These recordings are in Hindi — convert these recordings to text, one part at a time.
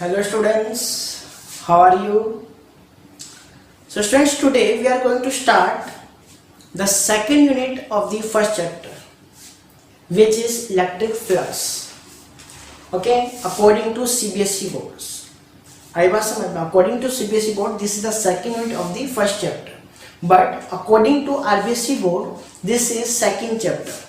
Hello students, how are you? So students, today we are going to start the second unit of the first chapter, which is electric flux. Okay, according to CBSE boards. आई बात समझ में, according to CBSE board, this is the second unit of the first chapter. But according to RBSE board, this is second chapter.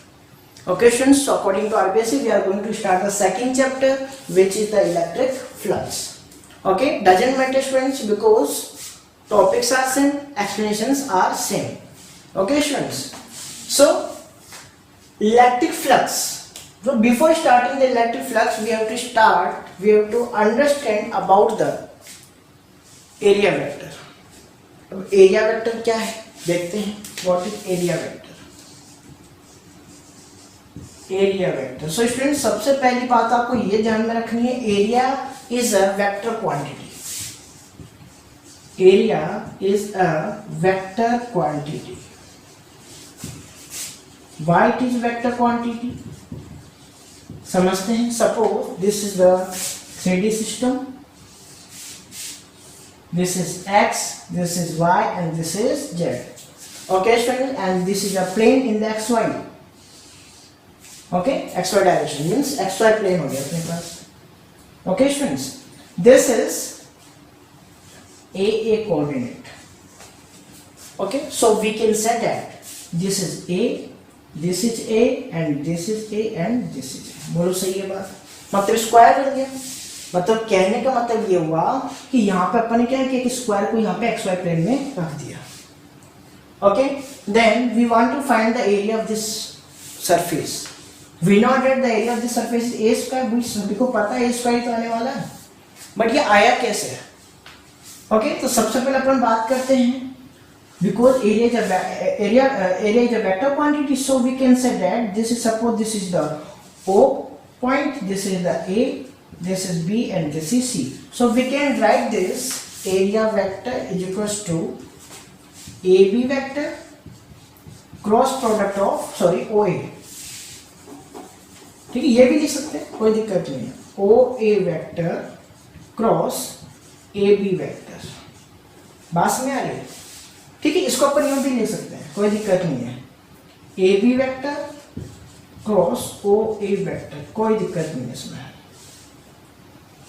Okay students, so according to RBSE, we are going to start the second chapter, which is the electric flux. Okay, doesn't matter students, because topics are same, explanations are same. Okay students, so electric flux. So before starting the electric flux, we have to understand about the area vector. अब एरिया वेक्टर क्या है देखते हैं. What is area vector? Area vector, so student सबसे पहली बात आपको ये ध्यान में रखनी है, area is a vector quantity. Area is a vector quantity. Why it is vector quantity समझते हैं. Suppose this is the 3D system. This is x, this is y, and this is z. Okay, students, and this is a plane in the xy. Okay, xy direction means xy plane हो गया अपने पास. Okay, students, this is a coordinate. Okay, so we can say that this is a, this is a, and this is a, and this is a. बोलो सही है बात? मतलब स्क्वायर बन गया. मतलब कहने का मतलब ये हुआ कि यहाँ पे अपन ने क्या है कि एक स्क्वायर को यहाँ पे XY प्लेन में रख दिया. Okay, then we want to find the area of this surface. We know that the area of this surface is a square. सभी को पता है a स्क्वायर तो आने वाला है, बट ये आया कैसे है? ओके, तो सबसे पहले अपन बात करते हैं, because area is a vector quantity, so we can say that this is, suppose this is the O point, this is the A, this is B, and this is C. So we can write this area vector is equals to AB vector cross product of OA. ठीक है, ये भी लिख सकते हैं, कोई दिक्कत नहीं है. OA vector cross AB vector. बात में आ रही है? ठीक है, इसको अपन यूं भी लिख सकते हैं, कोई दिक्कत नहीं है. AB vector cross OA vector, कोई दिक्कत नहीं है इसमें.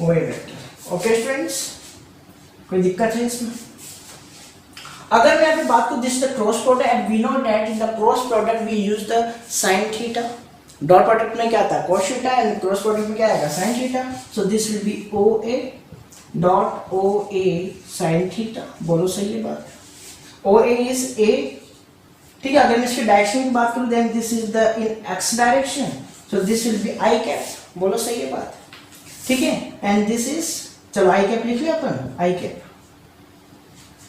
OA vector. ओके स्टूडेंट्स, कोई दिक्कत है इसमें? अगर मैं अभी बात करूं, this the cross product, and we know that in the cross product we use the sin theta. Dot product में क्या आता है? cos theta, and cross product में क्या आएगा? sin theta. So this will be OA dot OA sin theta. बोलो सही है बात? OA is A. ठीक है, अगर मैं इसकी डायरेक्शन की बात करूं, then this is the in x direction, so this will be i cap. बोलो सही है बात? ठीक है, एंड दिस इज, चलो i कैप लिख लिया अपन, i cap.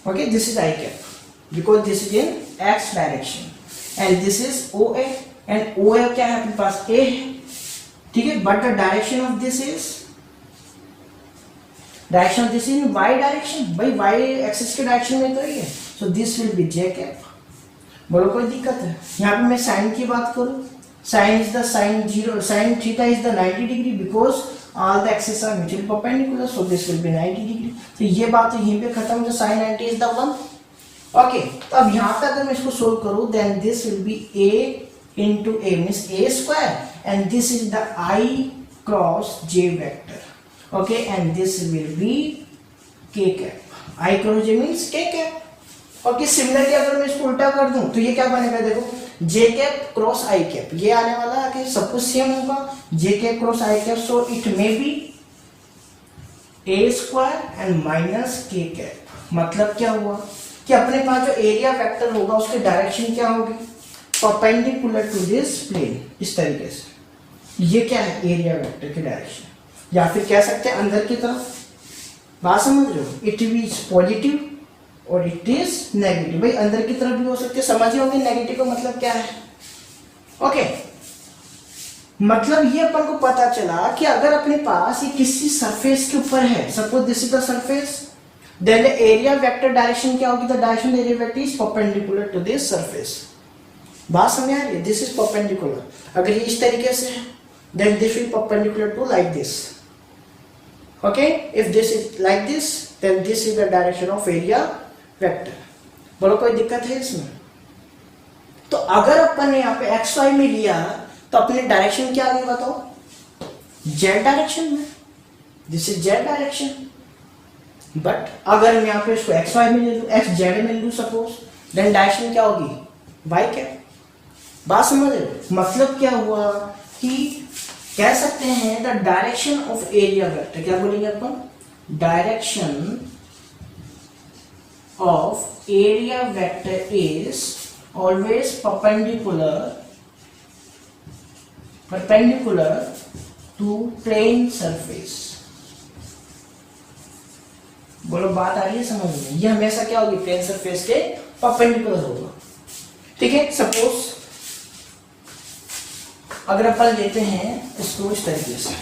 Okay, this is i cap because this is in x direction, and this is OA, and OA क्या है अपने पास? A है. ठीक है, but the direction of this is, direction of this in y direction. भाई y एक्सिस के डायरेक्शन में तो ही है, so this will B j cap. बोलो कोई दिक्कत है? यहाँ पे मैं साइन की बात करूं, sine is the sine theta is the 90 degree, because all the axis are mutually perpendicular, so this will be 90 degree. तो ये बात यहीं पे खत्म, जो साइन 90 इज द 1. ओके, तो अब यहाँ पे अगर मैं इसको सोल्व करूं, then this will be a into a means a square, and this is the i cross j vector. Okay, and this will be k cap. i cross j means k cap. Okay, similarly अगर मैं इसको उल्टा कर दूं तो ये क्या बनेगा? देखो, J cap cross I cap, ये आने वाला है कि सब कुछ सेम होगा. J cap cross I cap, so it may be a square and minus K cap. मतलब क्या हुआ कि अपने पास जो एरिया वेक्टर होगा उसकी डायरेक्शन क्या होगी? Perpendicular to this plane. इस तरीके से ये क्या है? एरिया वेक्टर की डायरेक्शन, या फिर कह सकते हैं अंदर की तरफ. बात समझ रहे हो? इट इज पॉजिटिव और इट इज नेगेटिव. भाई अंदर की तरफ भी हो सकते, समझ ही होंगे नेगेटिव का मतलब क्या है. ओके, मतलब ये अपन को पता चला कि अगर अपने पास ये किसी सरफेस के ऊपर है, suppose this is the surface, then the area vector direction क्या होगी? The direction area vector is perpendicular to this surface. बात समझ आ रही है? This is perpendicular. अगर ये इस तरीके से है, then this will perpendicular to like this. Okay, if this is like this, then this is the direction of area vector. बोलो कोई दिक्कत है इसमें? तो अगर अपन ने यहाँ पे एक्स वाई में लिया तो अपनी डायरेक्शन क्या आ गई बताओ? जेड डायरेक्शन में. This is Z direction. But अगर मैं यहाँ पे इसको एक्स वाई में ले लूँ, एक्स जेड में ले लूँ सपोज, देन डायरेक्शन क्या होगी? Y cap. बात समझ रहे हो? मतलब क्या हुआ कि कह सकते हैं the direction of area vector. क्या बोलेंगे अपन? Direction of area vector is always perpendicular to plane surface. बोलो बात आ रही है समझ में? ये हमेशा क्या होगी? प्लेन सरफेस के परपेंडिकुलर होगा. ठीक है. सपोज अगर अपन लेते हैं इसको इस तरीके से,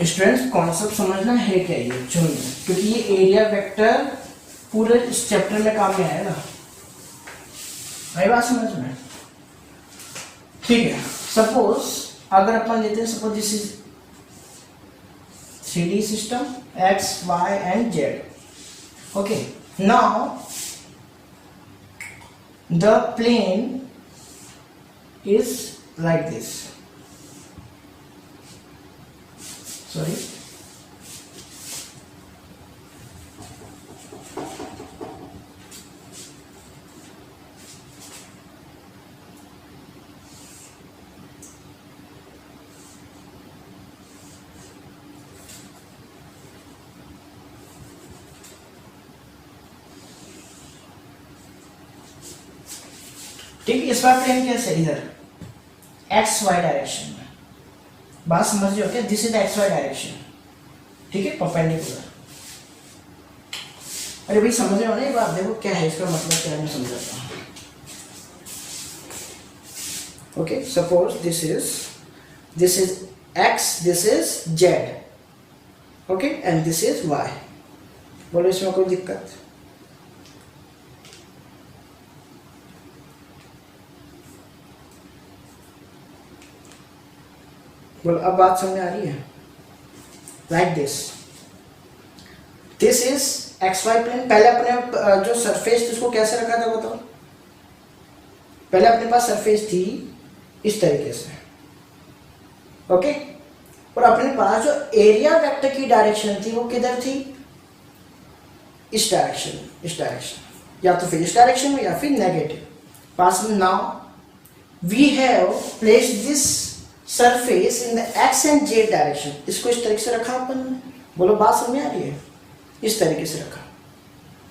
स्टूडेंट्स कॉन्सेप्ट समझना है क्या ये चुनिए, क्योंकि ये एरिया वेक्टर पूरे इस चैप्टर में काम में आएगा. भाई बात समझ में? ठीक है. सपोज अगर अपन लेते हैं, suppose this is 3D system x, y and z. Okay, now the plane is like this. Sorry. ठीक है. इस बार प्लेन कैसे? इधर एक्स वाई डायरेक्शन में. बात समझ रहे हो क्या? This is x y direction. ठीक है, परपेंडिकुलर. अरे भाई समझ रहे हो ना ये बात? देखो क्या है इसका मतलब, क्या है मैं समझाता हूँ. Okay, suppose this is x, this is z. Okay, and this is y. बोलो इसमें कोई दिक्कत? बोलो अब बात समझ आ रही है? Like this is x y plane. पहले अपने जो सरफेस थी उसको कैसे रखा था बताओ? पहले अपने पास सरफेस थी इस तरीके से. ओके, और अपने पास जो एरिया वेक्टर की डायरेक्शन थी वो किधर थी? इस डायरेक्शन, या तो फिर इस डायरेक्शन में या फिर नेगेटिव. पास में now we have placed this surface in the x and z direction. इसको इस तरीके से रखा अपन ने. बोलो बात समझ आ रही है? इस तरीके से रखा.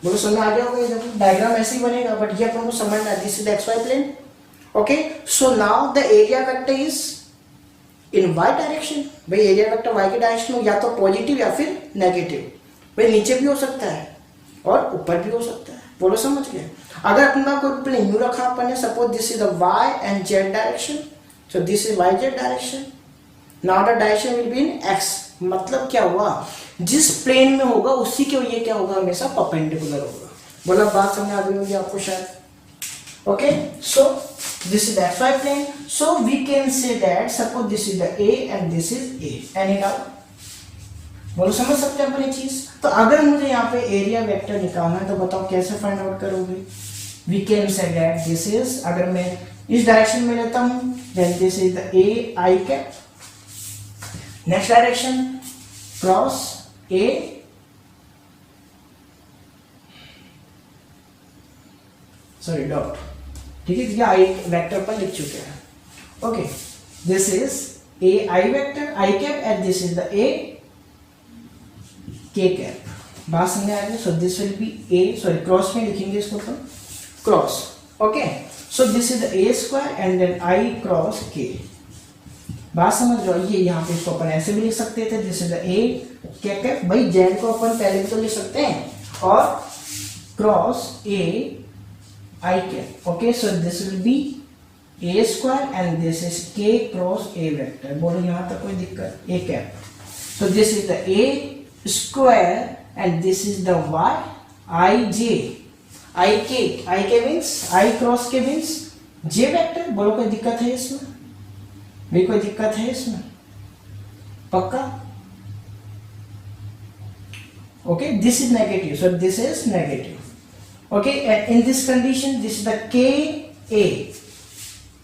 बोलो समझ आ गया होगा? ये देखो डायग्राम ऐसे ही बनेगा, बट ये अपन को समझना है. This is the x y plane. Okay, so now the area vector is in y direction. भाई एरिया वेक्टर वाई के डायरेक्शन में, या तो पॉजिटिव या फिर नेगेटिव. भाई नीचे भी हो सकता है और ऊपर भी हो सकता है. बोलो समझ गए? अगर अपना कोई प्लेन यू रखा अपन ने, suppose this is the y and z direction. So this is y z direction. Now the direction will be in x. मतलब क्या हुआ? जिस प्लेन में होगा उसी के ये क्या होगा? हमेशा परपेंडिकुलर होगा. बोला बात समझ आ गई होगी आपको शायद. Okay, so this is the xy plane. So we can say that suppose this is the a and this is a. Any doubt? बोलो समझ सकते हैं अपन ये चीज? तो अगर मुझे यहाँ पे एरिया वेक्टर निकालना है तो बताओ कैसे फाइंड आउट करोगे? We can say that this is, अगर मैं इस डायरेक्शन में लेता हूं, then this is the a I cap. Next direction cross a, sorry dot. ठीक है, ये आई वेक्टर पर लिख चुके हैं. Okay, this is a I vector I cap and this is the a k cap. बात समझ आ रही है? So this will be a, sorry cross में लिखेंगे इसको अपन, cross. Okay, so this is the a square and then I cross k. बात समझ रहे हो? ये यहाँ पे इसको अपन ऐसे भी लिख सकते थे. This is the a k cap. भाई जेड को अपन पहले भी तो लिख सकते हैं, और cross a I cap. Okay, so this will be a square and this is k cross a vector. बोलो यहाँ तक कोई दिक्कत? a cap. So this is the a square and this is the y I j. I k means I cross k means J vector, बोलो कोई दिक्कत है इसमें? भी कोई दिक्कत है इसमें? पक्का? Okay, this is negative, so this is negative. Okay, and in this condition this is the के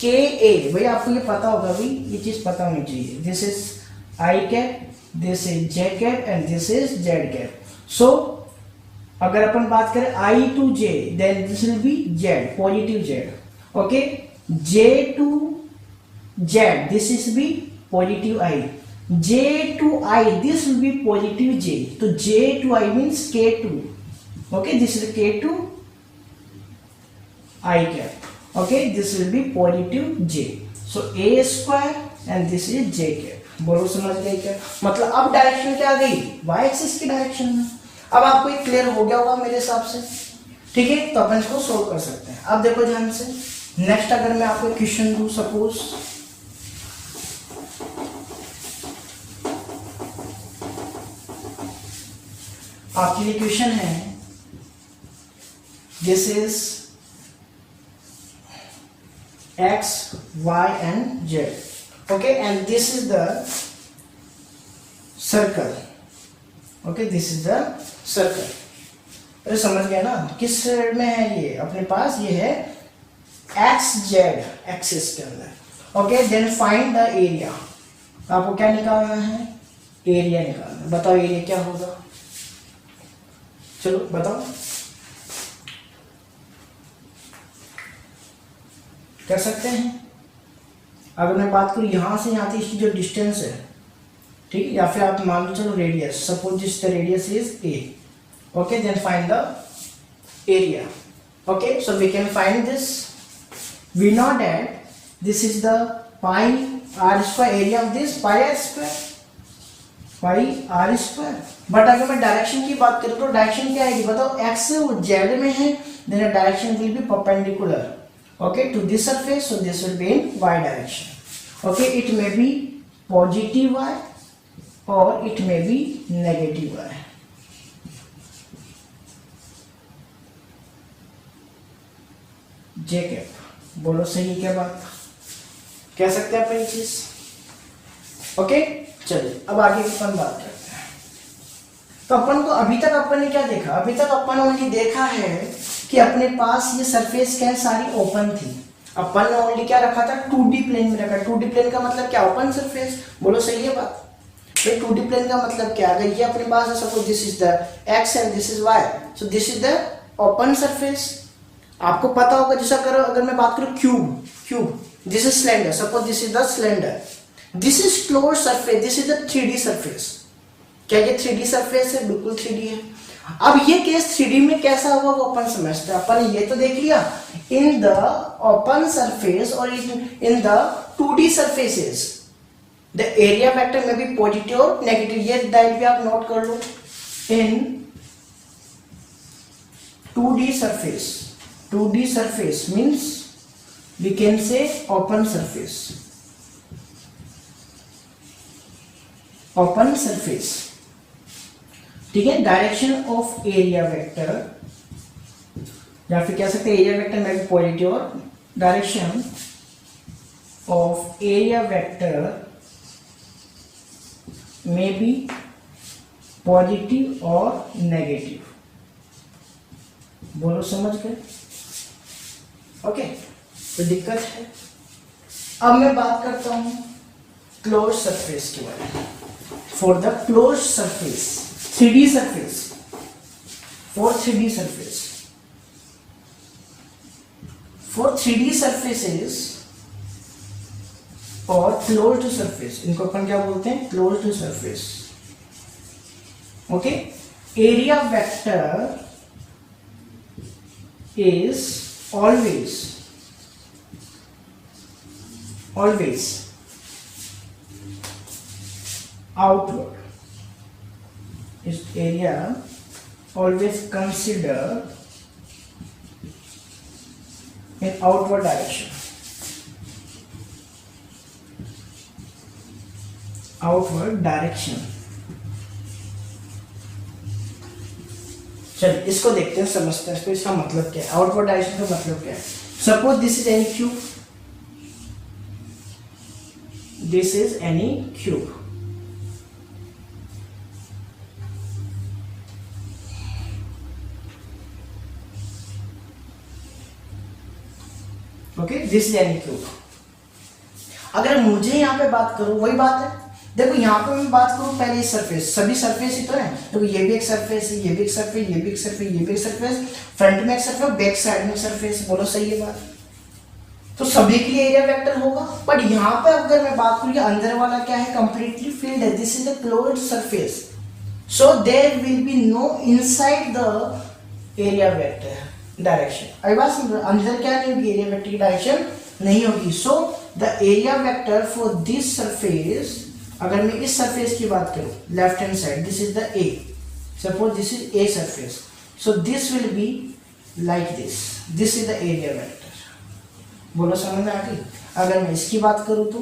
ए, भाई आपको ये पता होगा, भाई ये चीज पता होनी चाहिए। This is I cap, this is J cap and this is Z cap. So अगर अपन बात करें I to J, then this will be Z, positive Z. Okay, J to Z, this is be positive I. J to I, this will be positive J. So J to I means K2. Okay, this is K2 I cap. Okay, this will be positive J. So A square and this is J cap. बोलो समझ गए क्या? मतलब अब डायरेक्शन क्या आ गई? Y एक्सिस की डायरेक्शन में। अब आपको ये क्लियर हो गया होगा मेरे हिसाब से, ठीक है? तो अपन इसको सोल्व कर सकते हैं। अब देखो ध्यान से, नेक्स्ट अगर मैं आपको क्वेश्चन दूं, सपोज आपके लिए क्वेश्चन है, this is x, y and z, okay, and this is the circle, okay, this is the circle. अरे समझ गया ना, किस साइड में है ये? अपने पास ये है एक्स जेड एक्सिस के अंदर। Okay, then find the area. आपको क्या निकालना है? एरिया निकालना। बताओ एरिया क्या होगा? चलो बताओ, कर सकते हैं? अगर मैं बात करूं यहां से यहां तक इसकी जो डिस्टेंस है, ठीक है, या फिर आप मान लो चलो radius, suppose this the radius is a, okay, then find the area। okay, so we can find this, we know that this is the pi r square, area of this pi r square, but अगर मैं डायरेक्शन की बात करूं तो डायरेक्शन क्या आएगी बताओ? x z में है, then the direction will be perpendicular, okay, to this surface, so this will be in y direction। okay, it may be positive y or it may be negative y। J cap, बोलो सही क्या बात? कह सकते हैं अपन ये चीज। ओके, चलिए अब आगे की अपन बात करते हैं। तो अपन को अभी तक अपन ने क्या देखा? अभी तक अपन ने देखा है कि अपने पास ये सरफेस क्या है, सारी ओपन थी। अपन ने ओनली क्या रखा था? 2D प्लेन में रखा। 2D प्लेन का मतलब क्या? Open surface. बोलो सही है बात? तो 2D प्लेन का मतलब क्या? अगर ये अपने पास है, suppose this is the x and this is y, so this is the open surface. आपको पता होगा, जैसा अगर मैं बात करूं cube, this is cylinder, suppose this is the cylinder, this is close surface, this is the 3D surface. क्या ये 3D सरफेस है? बिल्कुल 3D है। अब ये केस 3D में कैसा होगा वो अपन समझते हैं। अपन ये तो देख लिया इन द ओपन सरफेस और in the 2D surfaces the area vector में भी पॉजिटिव और नेगेटिव, ये डायरेक्ट भी आप नोट कर लो। इन 2D surface means we can say open surface, ठीक है। डायरेक्शन ऑफ एरिया वेक्टर, या फिर कह सकते हैं एरिया वेक्टर में भी पॉजिटिव और डायरेक्शन ऑफ एरिया वेक्टर में भी पॉजिटिव और नेगेटिव। बोलो समझ गए? ओके, तो दिक्कत है। अब मैं बात करता हूं क्लोज सरफेस के बारे में। For the close surface, 3D surface, for 3D surface, for 3D surfaces और क्लोज्ड सरफेस, इनको अपन क्या बोलते हैं? Closed surface. Okay, area vector is always outward. Is area always consider in outward direction, चलिए इसको देखते हैं, समझते हैं इसको, इसका मतलब क्या है, आउटवर्ड डायरेक्शन का मतलब क्या है। Suppose this is any cube, this is any cube. Okay, this is any cube. अगर मुझे यहाँ पे बात करूं, वही बात है, देखो यहाँ पे मैं बात करूं पहले इस सरफेस, सभी सरफेस ही तो है, देखो ये भी एक सरफेस है, ये भी एक सरफेस, ये भी एक सरफेस, ये भी एक सरफेस, फ्रंट में एक सरफेस, बैक साइड में सरफेस, बोलो सही है बात? तो सभी के लिए एरिया वेक्टर होगा। बट यहाँ पे अगर मैं बात करूँ, अंदर वाला क्या है, कंप्लीटली फील्ड है, this is the closed surface, so there will be no inside the area vector direction. अभी बात समझो, अंदर क्या नहीं होगी, एरिया वेक्टर की डायरेक्शन नहीं होगी। सो the area vector for this surface, अगर मैं इस सरफेस की बात करूं, left hand side, this is the A, suppose this is a surface, so this will be like this is the area vector. बोलो समझ में आ गई? अगर मैं इसकी बात करूं तो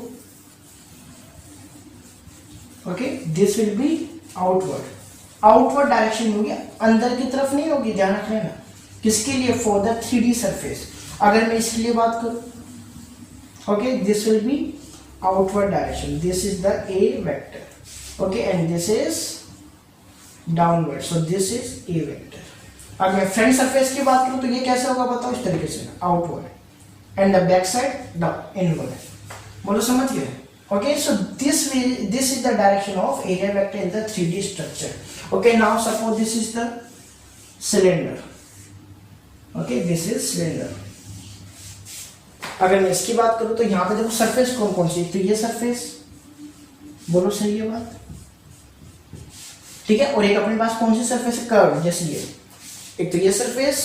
okay, this will B outward direction होगी, अंदर की तरफ नहीं होगी, ध्यान रख लेना। किसके लिए? For the 3D surface. अगर मैं इसके लिए बात करूं, okay, this will B outward direction, this is the A vector, okay, and this is downward, so this is A vector. अगर मैं फ्रंट सरफेस की बात करूं तो ये कैसे होगा बताओ, इस तरीके से, outward, and the back side down, inward. बोलो समझ गए? okay, so this is the direction of area vector in the 3D structure. Okay, now suppose this is the cylinder, okay, this is cylinder. अगर मैं इसकी बात करूं तो यहाँ पे देखो सरफेस कौन कौन सी, तो ये सरफेस, बोलो सही है बात? ठीक है, और एक अपने पास कौन सी सरफेस है, कर्व, जैसे ये, एक तो ये सरफेस,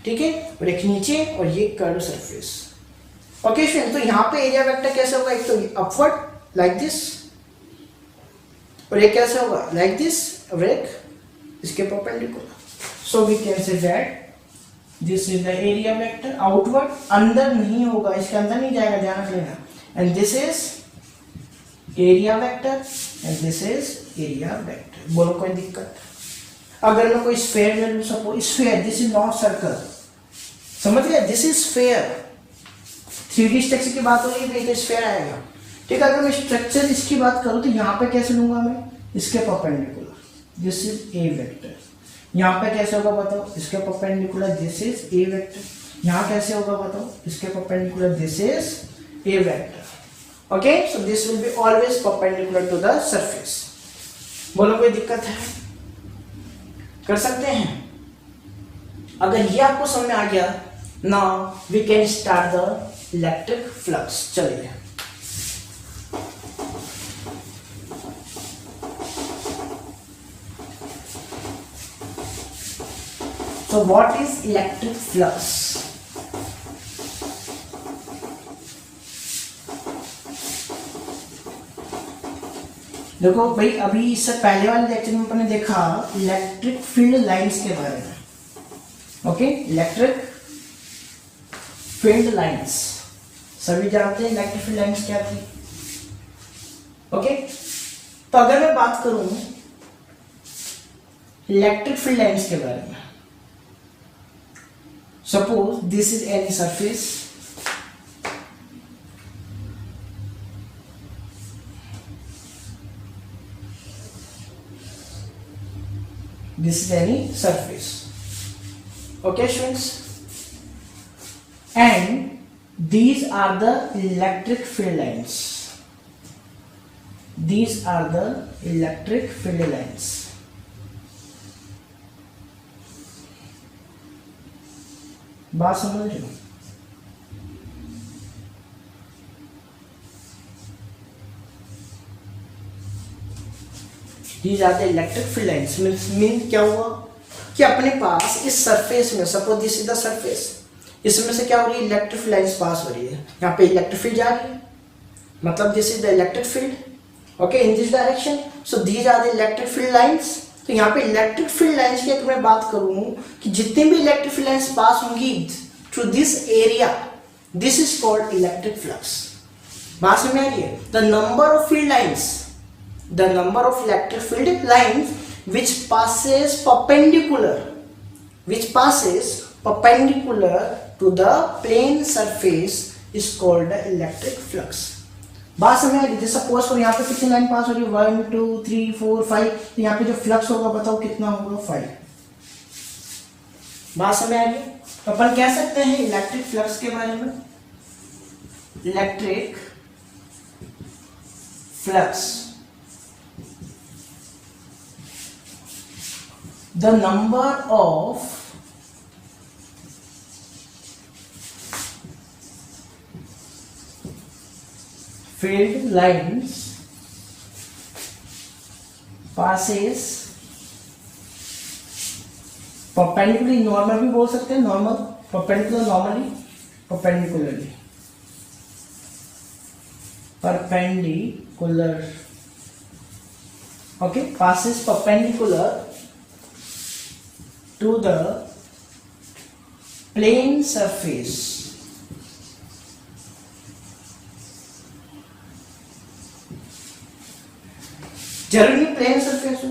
ठीक है, और एक नीचे, और ये कर्व सरफेस। ओके फ्रेंड, तो यहाँ पे एरिया वेक्टर कैसे होगा, एक तो अपवर्ड लाइक दिस, और एक कैसे होगा लाइक दिस, और एक इसके perpendicular. So we can say that this is the area vector, outward, अंदर नहीं होगा, इसके अंदर नहीं जाएगा, ध्यान रख लेना। And this is area vector, and this is area vector. बोलो कोई दिक्कत? अगर मैं कोई स्फीयर ले लूं, suppose sphere, this is not circle, समझ गया, this is sphere. 3D structure की बात हो रही है तो स्फीयर आएगा, ठीक है। अगर मैं स्ट्रक्चर इसकी बात करूं तो यहाँ पे कैसे लूंगा मैं, इसके perpendicular, this is a vector. यहाँ पे कैसे होगा बताओ, इसके perpendicular, this is a vector. यहाँ कैसे होगा बताओ, इसके perpendicular, this is a vector. Okay, so this will be always perpendicular to the surface. बोलो कोई दिक्कत है? कर सकते हैं? अगर ये आपको समझ में आ गया, now we can start the electric flux. चलिए, so what is electric flux? देखो भाई, अभी इससे पहले वाले लेक्चर में अपने देखा इलेक्ट्रिक फील्ड लाइंस के बारे में। ओके, इलेक्ट्रिक फील्ड लाइंस, सभी जानते हैं इलेक्ट्रिक फील्ड लाइंस क्या थी। ओके, तो अगर मैं बात करूं इलेक्ट्रिक फील्ड लाइंस के बारे में, suppose this is any surface, this is any surface, okay students, and these are the electric field lines, these are the electric field lines। बात समझ रहे हो? These are the electric field lines। Mean क्या हुआ कि अपने पास इस सरफेस में, suppose this is the surface, इसमें से क्या हो रही है, इलेक्ट्रिक फील्ड लाइंस पास हो रही है। यहाँ पे इलेक्ट्रिक फील्ड जा रही है, मतलब this is the electric field, okay, in this direction. So these are the electric field lines. तो यहाँ पे इलेक्ट्रिक फील्ड लाइंस की अगर मैं बात करूं कि जितने भी इलेक्ट्रिक फील्ड लाइंस पास होंगी through this area, this is called electric flux. बात समझ में आ रही है? The number of field lines, the number of electric field lines which passes perpendicular to the plane surface is called the electric flux। बात समझ आ रही है? सपोज करो यहाँ पे कितनी लाइन पास हो रही है, 1 2 3 4 5, तो यहाँ पे जो फ्लक्स होगा बताओ कितना होगा, 5। बात समझ आ रही है? तो अपन कह सकते हैं इलेक्ट्रिक फ्लक्स के बारे में, electric flux the number of field lines passes perpendicularly, normal भी बोल सकते हैं, normal perpendicular, normally perpendicularly, perpendicular, okay, passes perpendicular to the plane surface जरूरी नहीं प्लेन सरफेस हो,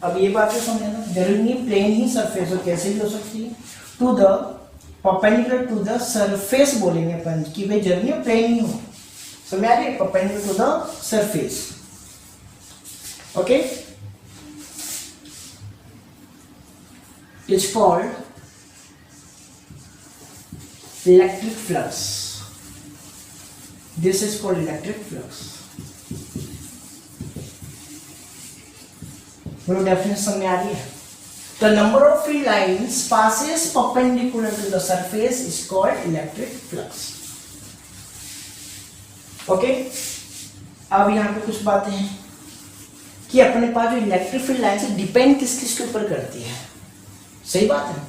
अब ये बात समझना, जरूरी नहीं प्लेन ही सरफेस हो, कैसे भी हो सकती है, to the perpendicular to the surface बोलेंगे अपन कि भाई जरूरी नहीं प्लेन ही हो, समझ आ रही है, perpendicular to the surface, okay, is called electric flux. This is called electric flux. बोलो डेफिनेशन समझ आ रही है? The number of field lines passes perpendicular to the surface is called electric flux. Okay? अब यहाँ पे कुछ बातें हैं कि अपने पास जो इलेक्ट्रिक फील्ड लाइन से डिपेंड किस किस के ऊपर करती है, सही बात है।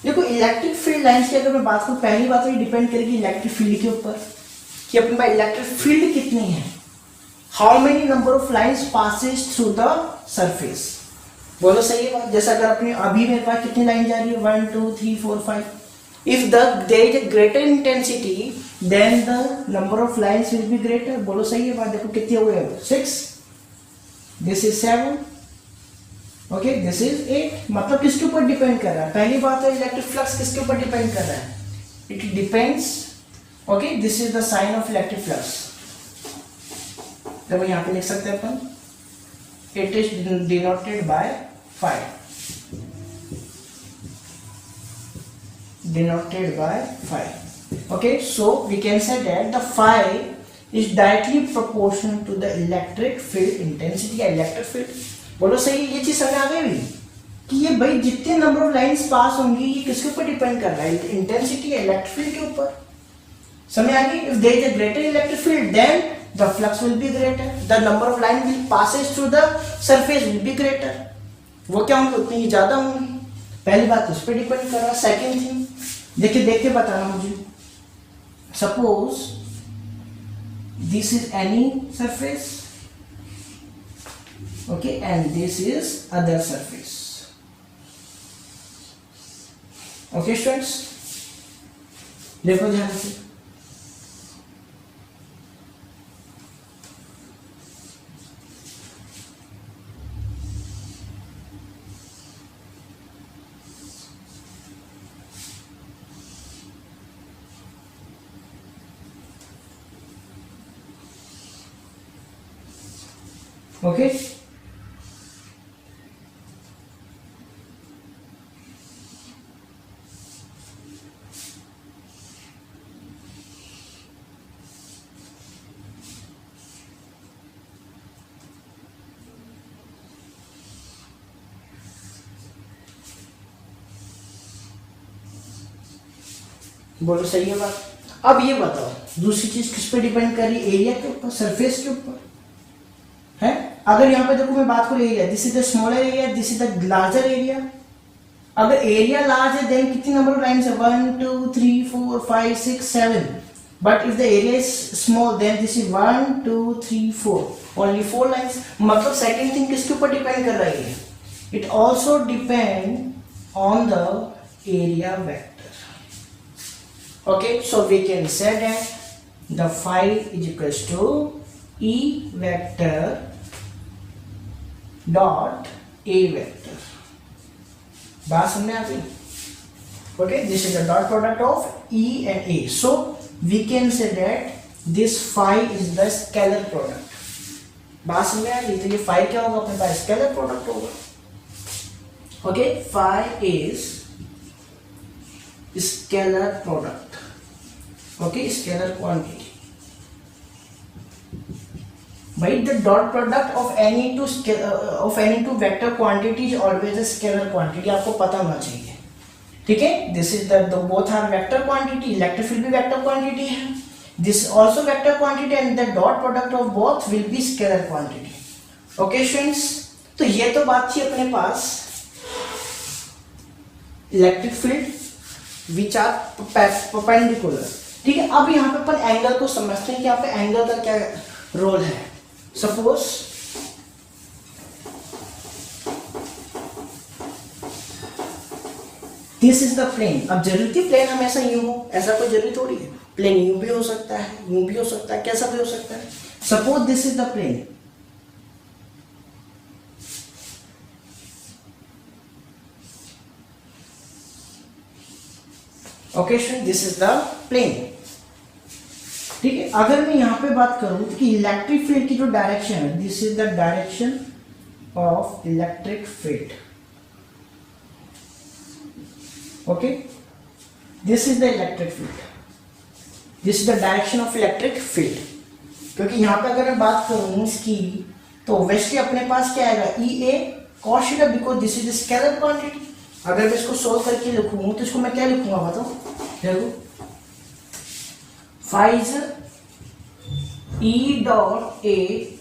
देखो इलेक्ट्रिक फील्ड लाइंस की अगर मैं बात करूं, पहली बात तो ये डिपेंड करेगी इलेक्ट्रिक फील्ड के ऊपर कि अपने पास इलेक्ट्रिक फील्ड कितनी है, how many number of lines passes through the surface, बोलो सही है बात। जैसे अगर अपने अभी मेरे पास कितनी लाइन जा रही है, 1 2 3 4 5, if there is a greater intensity then the number of lines will be greater, बोलो सही है बात। देखो कितने हुए हैं, 6, this is 7, okay, this is 8, मतलब किसके ऊपर डिपेंड कर रहा है, पहली बात है इलेक्ट्रिक फ्लक्स किसके ऊपर डिपेंड कर रहा है, it depends, okay, this is the sign of electric flux, तो यहाँ पे लिख सकते हैं अपन, it is denoted by phi, denoted by phi, okay, so we can say that the phi is directly proportional to the electric field intensity या इलेक्ट्रिक फील्ड, बोलो सही, ये चीज समझ आ गई भी कि ये भाई जितने नंबर ऑफ लाइंस पास होंगी ये किसके ऊपर डिपेंड कर रहा है, इंटेंसिटी इलेक्ट्रिक फील्ड के ऊपर, समझ आ गई। If there is a greater electric field then the flux will be greater, the number of line will passes through the surface will be greater, वो क्या होंगे, उतनी ही ज्यादा होंगी, पहली बात उस पर डिपेंड कर रहा है। सेकेंड थिंग देखिए देख के बताना मुझे, suppose this is any surface, okay, and this is other surface, okay students, देखो ध्यान से, ओके, बोलो सही है बात। अब ये बताओ दूसरी चीज किस पे डिपेंड कर रही है, एरिया के ऊपर, सरफेस के ऊपर है। अगर यहाँ पे देखो मैं बात करूँ area, this is the smaller area, this is the larger area, अगर एरिया लार्ज है देन कितनी नंबर ऑफ लाइंस है, 1 2 3 4 5 6 7, but if the area is small then this is 1 2 3 4, only 4 lines, मतलब सेकंड थिंग किसके ऊपर डिपेंड कर रही है, it also depend on the area vector, okay, so we can say that the phi is equals to E vector dot A vector, बात समझ आ गई, okay, this is the dot product of E and A, so we can say that this phi is the scalar product. बात समझ में आ रही? तो ये फाई क्या होगा अपने पास? स्केलर प्रोडक्ट होगा। Okay, phi is scalar product. Okay, scalar quantity. भाई the dot product of any two vector quantity is always a scalar quantity, आपको पता होना चाहिए। ठीक है, this is the both are vector quantity, electric field भी वेक्टर क्वांटिटी है, this also vector quantity and the dot product of both will be scalar quantity. Okay students, तो ये तो बात थी अपने पास electric field which are perpendicular. ठीक है, अब यहाँ पे अपन एंगल को समझते हैं कि यहाँ पे एंगल का क्या रोल है। Suppose this is the plane. अब जरूरी प्लेन हमेशा यूं हो, ऐसा कोई जरूरी थोड़ी है। प्लेन यूं भी हो सकता है, यूं भी हो सकता है, कैसा भी हो सकता है। Suppose this is the plane, okay student, this is the plane. ठीक है, अगर मैं यहां पे बात करूं कि इलेक्ट्रिक फील्ड की जो डायरेक्शन है, this is the direction of electric field. Okay, this is the electric field, this is the direction of electric field. क्योंकि यहां पे अगर मैं बात करूं इसकी, तो ऑब्वियसली अपने पास क्या आएगा? E A cos theta, because this is scalar quantity. अगर मैं इसको सोल्व करके लिखूं तो इसको मैं क्या लिखूंगा बताओ? देखो, phi is E dot A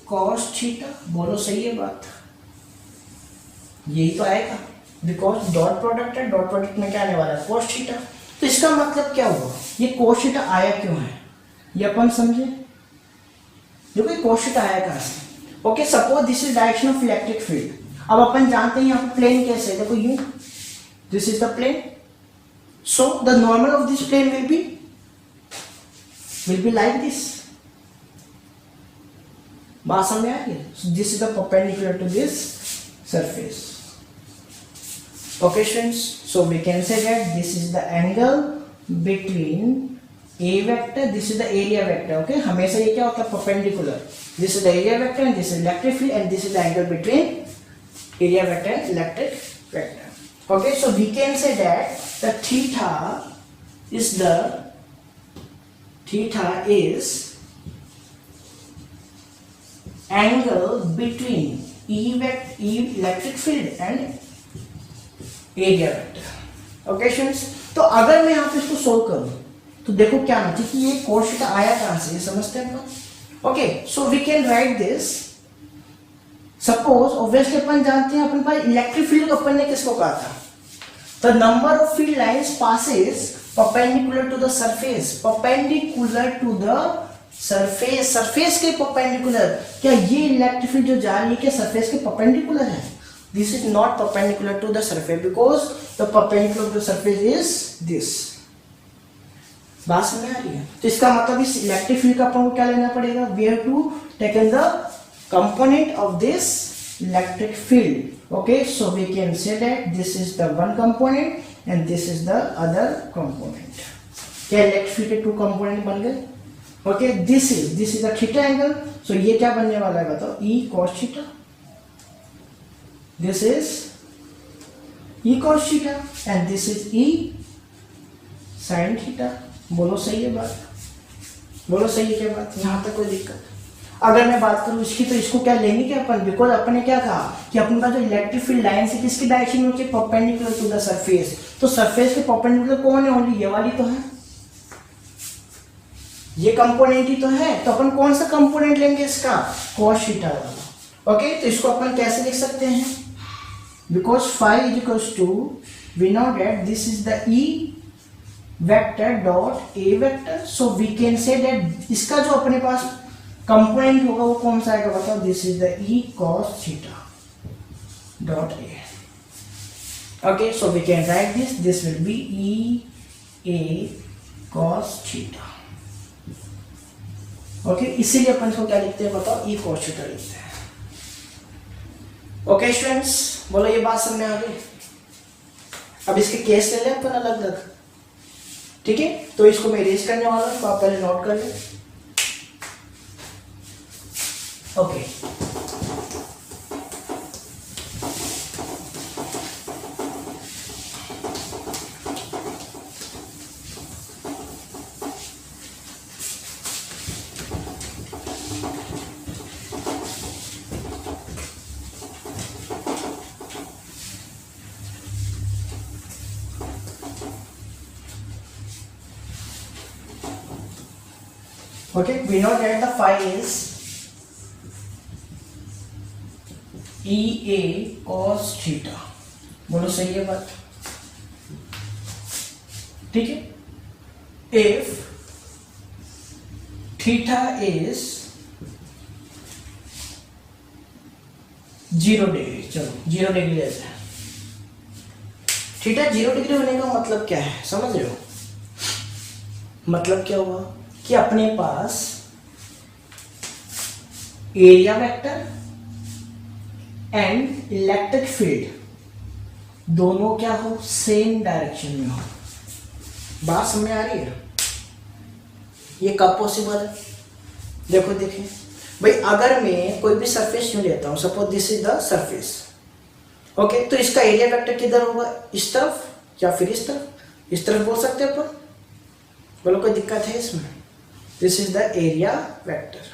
cos theta. बोलो सही है बात? यही तो आएगा, बिकॉज डॉट प्रोडक्ट है, डॉट प्रोडक्ट में क्या आने वाला है? Cos theta. तो इसका मतलब क्या हुआ? ये कॉस थीटा आया क्यों है, ये अपन समझे। देखो कॉस थीटा आया कहां से? Okay, suppose this is direction of electric field. अब अपन जानते हैं यहाँ पे प्लेन कैसे है, देखो यूं, this is the plane, so the normal of this plane will be like this. बात समझ में आ रही है? So this is the perpendicular to this surface. Okay students, so we can say that this is the angle between a vector, this is the area vector. Okay, हमेशा ये क्या होता है? perpendicular. This is the area vector and this is electric field and this is the angle between area vector and electric vector. Okay, so we can say that the theta is angle between electric field and area vector. Okay students, तो अगर मैं यहाँ पे इसको सोल्व करूं तो देखो क्या ना, कि ये cos थीटा आया कहां से, ये समझते हैं अपन। Okay, so we can write this. Suppose obviously अपन जानते हैं अपन पास इलेक्ट्रिक फील्ड, अपन ने किसको कहा था? The number of field lines passes perpendicular to the surface, perpendicular to the surface, surface के perpendicular। क्या ये इलेक्ट्रिक फील्ड जो जा रही है क्या surface के perpendicular है? This is not perpendicular to the surface because the perpendicular to the surface is this। बात समझ में आ रही है? तो इसका मतलब इस इलेक्ट्रिक फील्ड का अपन को क्या लेना पड़ेगा? We have to take the component of this electric field. Okay, so we can say that this is the one component and this is the other component. क्या इलेक्ट्रिक फील्ड के टू कंपोनेंट बन गए? Okay, this is the theta angle. So ये क्या बनने वाला है बताओ? E cos theta. This is E cos theta and this is E sine theta. बोलो सही है बात? बोलो सही है क्या बात? यहां तक कोई दिक्कत? अगर मैं बात करूं इसकी, तो इसको क्या लेंगे क्या अपन? बिकॉज अपन ने क्या कहा कि अपने पास जो इलेक्ट्रिक फील्ड लाइन है किसकी डायरेक्शन में होती है? Perpendicular to the surface. तो सरफेस के परपेंडिकुलर कौन है? ओनली ये वाली तो है, ये कंपोनेंट ही तो है। तो अपन कौन सा कंपोनेंट लेंगे इसका? cos थीटा वाला। ओके, तो इसको अपन कैसे लिख सकते हैं? Because phi is equals to, we know that this is the E vector dot A vector. So we can say that इसका जो अपने पास कंपोनेंट होगा वो कौन सा आएगा बताओ? This is the E cos theta dot A. Okay, so we can write this will be E A cos theta. Okay, इसीलिए अपन इसको क्या लिखते हैं बताओ? ई कॉस थीटा लिखते हैं। ओके स्टूडेंट्स, बोलो ये बात समझ में आ गई? अब इसके केस ले लें अपन अलग अलग। ठीक है, तो इसको मैं इरेज करने वाला हूं, तो आप पहले नोट कर लें। Okay okay, we know that the phi is EA cos theta. बोलो सही है बात, ठीक है। इफ थीटा इज 0 डिग्री, चलो 0 डिग्री लेते हैं। थीटा 0 डिग्री होने का मतलब क्या है, समझ रहे हो? मतलब क्या हुआ कि अपने पास area vector and electric field दोनों क्या हो, सेम डायरेक्शन में हो। बात समझ में आ रही है? ये कब पॉसिबल है? देखो देखिए भाई, अगर मैं कोई भी सरफेस यूं लेता हूं, suppose this is the surface, okay, तो इसका एरिया वेक्टर किधर होगा, इस तरफ या फिर इस तरफ? इस तरफ बोल सकते हैं अपन। बोलो कोई दिक्कत है इसमें? This is the area vector.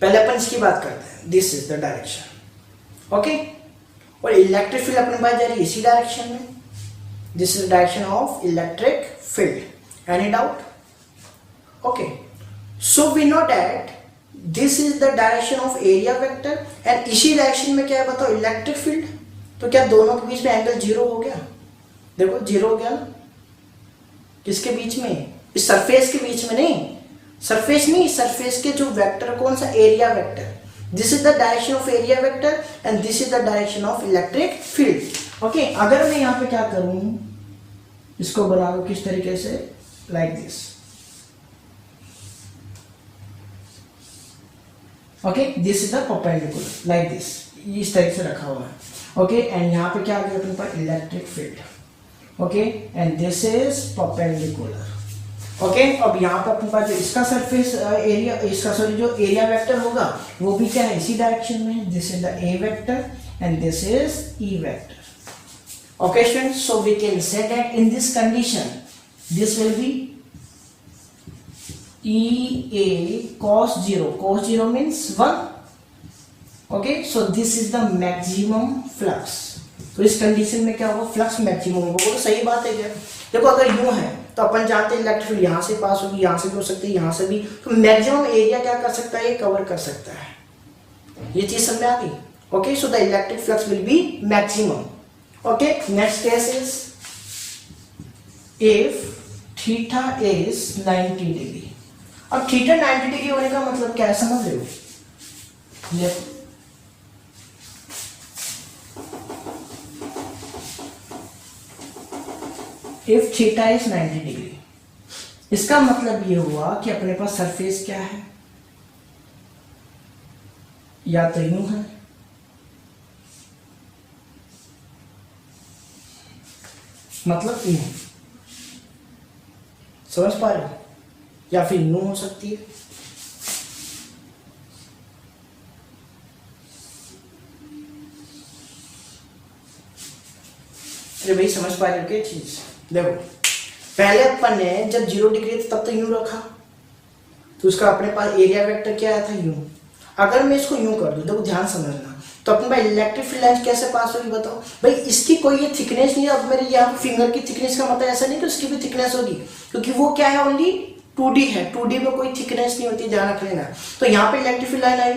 पहले अपन इसकी बात करते हैं, this is the direction, okay. और इलेक्ट्रिक फील्ड अपने पास जा रही है इसी डायरेक्शन में, this is direction of electric field. Any doubt? Okay, so we know that this is the direction of area vector and इसी डायरेक्शन में क्या है बताओ, इलेक्ट्रिक फील्ड। तो क्या दोनों के बीच में एंगल 0 हो गया? देखो 0 हो गया ना। किसके बीच में? इस सरफेस के बीच में नहीं, सरफेस नहीं, सरफेस के जो वेक्टर कौन सा, area vector. This is the direction of area vector and this is the direction of electric field. Okay, अगर मैं यहां पे क्या करूं, इसको बना लो किस तरीके से, like this, okay, this is the perpendicular, like this, इस तरीके से रखा हुआ है। ओके, एंड यहां पे क्या आ गया अपने पास, electric field, okay, and this is perpendicular. Okay, अब यहाँ पे अपने पास जो इसका सरफेस एरिया, इसका सॉरी जो एरिया वेक्टर होगा वो भी क्या है, इसी डायरेक्शन में। This is the A vector and this is E vector. Okay students, so we can say that in this condition this will be E A cos 0, cos 0 means 1. Okay, so this is the maximum flux. तो इस कंडीशन में क्या होगा, फ्लक्स मैक्सिमम होगा। वो तो सही बात है क्या? देखो अगर यूं है तो अपन जानते हैं इलेक्ट्रिक फील्ड यहाँ से पास होगी, यहाँ से भी हो सकती है, यहाँ से भी, तो मैक्सिमम एरिया क्या कर सकता है, ये कवर कर सकता है। ये चीज समझ में आ गई? Okay, so the electric flux will B maximum. Okay, next case is if theta is 90 degree. अब थीटा 90 डिग्री होने का मतलब क्या है, समझ रहे हो? इफ थीटा इज 90 डिग्री, इसका मतलब ये हुआ कि अपने पास सरफेस क्या है, या तो यूं है, मतलब यूं, समझ पा रहे हो, या फिर यूं हो सकती है। अरे भाई समझ पा रहे हो क्या चीज? देखो पहले अपन ने जब 0 डिग्री था तब तो यूं रखा, तो उसका अपने पास एरिया वेक्टर क्या आया था, यूं। अगर मैं इसको यूं कर दूं, देखो ध्यान समझना, तो अपने पास इलेक्ट्रिक फील्ड लाइन कैसे पास होगी बताओ भाई? इसकी कोई ये थिकनेस नहीं है। अब मेरे यहाँ फिंगर की थिकनेस का मतलब ऐसा नहीं कि उसकी भी थिकनेस होगी, क्योंकि वो क्या है, ओनली 2D है। 2D में कोई थिकनेस नहीं होती, ध्यान रख लेना। तो यहाँ पे इलेक्ट्रिक फील्ड लाइन आई,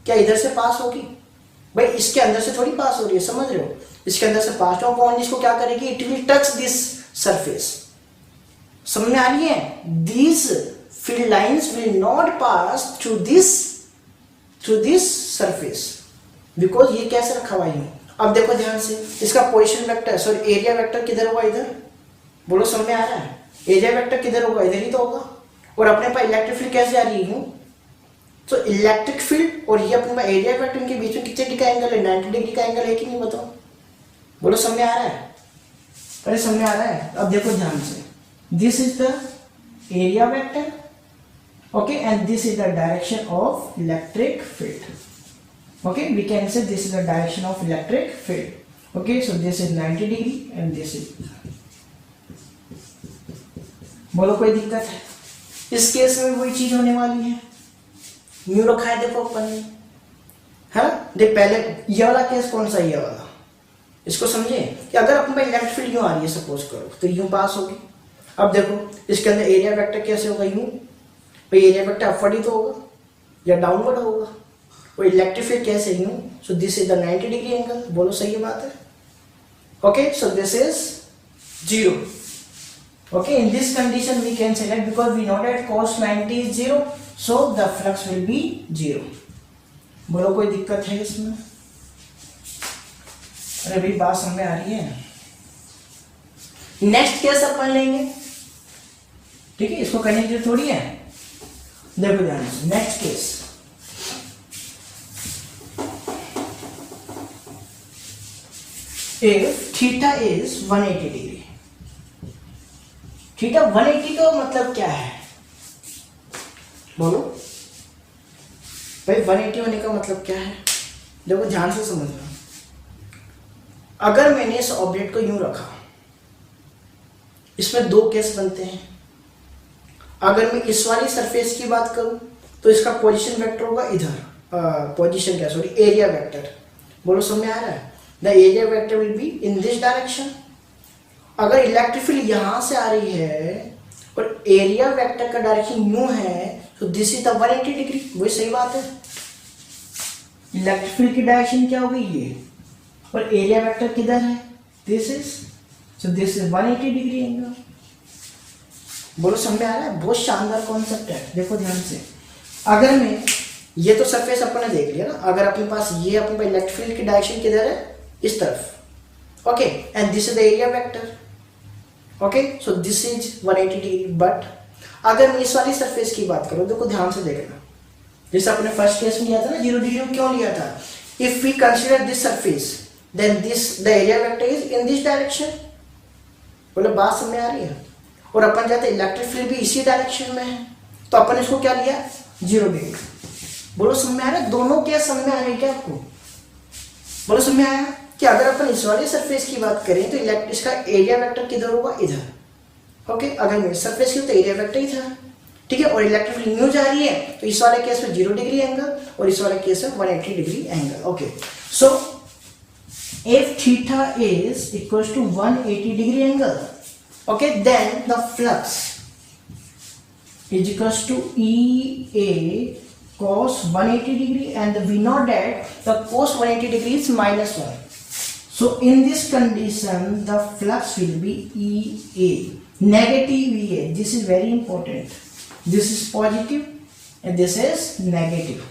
क्या इधर से पास होगी भाई? इसके अंदर से थोड़ी पास हो रही है, समझ रहे हो? इसके अंदर से पास हो, कौन इसको क्या करेगी, it will touch this surface. समझ में आ रही है? This field lines will not pass through this surface, because ये कैसे रखा हुआ है। अब देखो ध्यान से, इसका position vector, sorry area vector किधर होगा, इधर। बोलो समझ में आ रहा है? एरिया वेक्टर किधर होगा, इधर ही तो होगा। और अपने पास इलेक्ट्रिक फील्ड कैसे आ रही है, तो इलेक्ट्रिक फील्ड और ये अपने पास एरिया वेक्टर के बीच में कितने डिग्री का एंगल है, 90 डिग्री का एंगल है कि नहीं बताओ? बोलो समझ में आ रहा है? अरे समझ में आ रहा है? अब देखो ध्यान से, this is the area vector Okay, and this is the direction of electric field. Okay, we can say this is the direction of electric field. Okay, so this is 90 degree and this is. बोलो कोई दिक्कत है? इस केस में वही चीज होने वाली है, न्यू रखा है देखो अपन ने, है ना। देख पहले ये वाला केस कौन सा, ये वाला, इसको समझे कि अगर अपन पे इलेक्ट्रिक फील्ड यूं आ रही है सपोज करो, तो यूं पास होगी। अब देखो इसके अंदर एरिया वेक्टर कैसे होगा, यूं भाई एरिया वेक्टर अपवर्ड ही तो होगा या डाउनवर्ड होगा, और इलेक्ट्रिक फील्ड कैसे, यूं। सो this is the 90 degree angle, बोलो सही बात है। Okay, so this is 0। Okay, in this condition we can say that because we know that cos 90 is 0, so the flux will be 0. बोलो कोई दिक्कत है इसमें? अरे भाई बात समझ में आ रही है। नेक्स्ट केस अपन लेंगे, ठीक है, इसको करने की जरूरत थोड़ी है। देखो ध्यान से, next case, if theta is 180 degree, theta 180 का मतलब क्या है, बोलो भाई 180 होने का मतलब क्या है। देखो ध्यान से समझना, अगर मैंने इस ऑब्जेक्ट को यूं रखा, इसमें दो केस बनते हैं। अगर मैं इस वाली सरफेस की बात करूं तो इसका पोजीशन वेक्टर होगा इधर, पोजीशन क्या सॉरी एरिया वेक्टर, बोलो समझ में आ रहा है। The area vector will be in this direction. अगर इलेक्ट्रिक फील्ड यहां से आ रही है और एरिया वेक्टर का डायरेक्शन यूं है, तो दिस इज द 180 डिग्री, वही सही बात है। इलेक्ट्रिक फील्ड की डायरेक्शन क्या होगी, ये, और एरिया वेक्टर किधर है, this is, so this is 180 degree angle. बोलो समझ में आ रहा है, बहुत शानदार कॉन्सेप्ट है। देखो ध्यान से, अगर मैं, ये तो सरफेस अपन ने देख लिया ना, अगर अपने पास ये अपने पास इलेक्ट्रिक फील्ड की डायरेक्शन किधर है, इस तरफ। Okay, and this is the area vector. Okay, so this is 180 degree. But अगर मैं इस वाली सरफेस की बात करूं, देखो ध्यान से देखना, जैसे आपने फर्स्ट केस में लिया था ना 0 डिग्री, क्यों लिया था, if we consider this surface then this the area vector is in this direction. बोले बात समझ में आ रही है। और अपन जाते इलेक्ट्रिक फील्ड भी इसी डायरेक्शन में है, तो अपन इसको क्या लिया, 0 डिग्री। बोलो समझ में आ रहा है, दोनों केस समझ में आ रहे हैं क्या आपको, बोलो समझ में आया कि अगर अपन इस वाले सरफेस की बात करें तो इसका एरिया वेक्टर किधर होगा, इधर। ओके, अगर मैं सरफेस की तो एरिया वेक्टर ही था, ठीक है। और इलेक्ट्रिक फील्ड न्यू जा रही है, तो इस वाले केस में 0 डिग्री एंगल और इस वाले केस में 180 degree angle. Okay, so if theta is equals to 180 degree angle, okay, then the flux is equals to EA cos 180 degree, and we know that the cos 180 degree is -1. So in this condition the flux will be EA, negative EA. This is very important. This is positive and this is negative.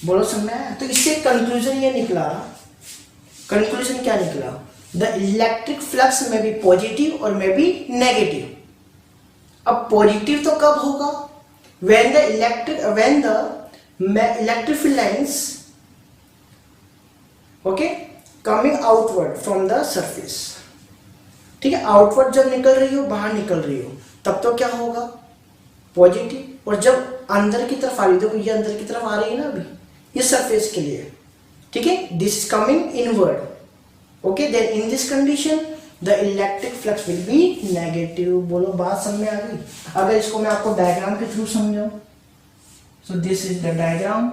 बोलो समझ में आया। तो इससे कंक्लूजन ये निकला, कंक्लूजन क्या निकला, द इलेक्ट्रिक फ्लक्स में बी पॉजिटिव और में बी नेगेटिव। अब पॉजिटिव तो कब होगा, when the electric field lines, okay, coming outward from the surface, ठीक है, आउटवर्ड जब निकल रही हो, बाहर निकल रही हो, तब तो क्या होगा, पॉजिटिव। और जब अंदर की तरफ आ रही, देखो ये अंदर की तरफ आ रही है ना अभी इस सरफेस के लिए, ठीक है, this is coming inward. Okay, then in this condition the electric flux will be negative. बोलो बात समझ में आ गई। अगर इसको मैं आपको डायग्राम के थ्रू समझाऊं, सो this is the diagram.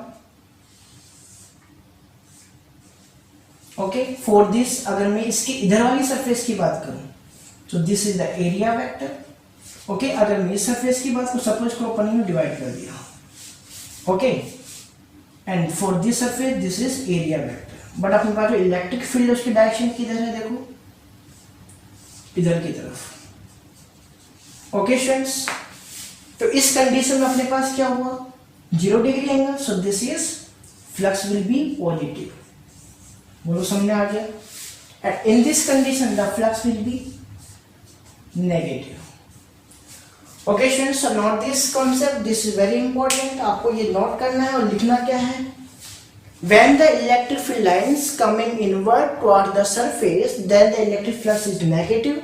Okay, for this अगर मैं इसकी इधर वाली सरफेस की बात करूं, सो this is the area vector. Okay, अगर मैं इस सरफेस की बात करूं, सपोज को अपन ने डिवाइड कर दिया, okay, and for this surface this is area vector. But अपने पास जो इलेक्ट्रिक फील्ड उसकी डायरेक्शन किधर है, देखो इधर की तरफ। ओके स्टूडेंट्स, तो इस कंडीशन में अपने पास क्या हुआ, 0 degree angle, so this is flux will B positive. बोलो समझ में आ गया। And in this condition the flux will be negative. Okay students, so note this concept, this is very important. आपको ये नोट करना है और लिखना क्या है, when the electric field lines coming inward toward the surface, then the electric flux is negative.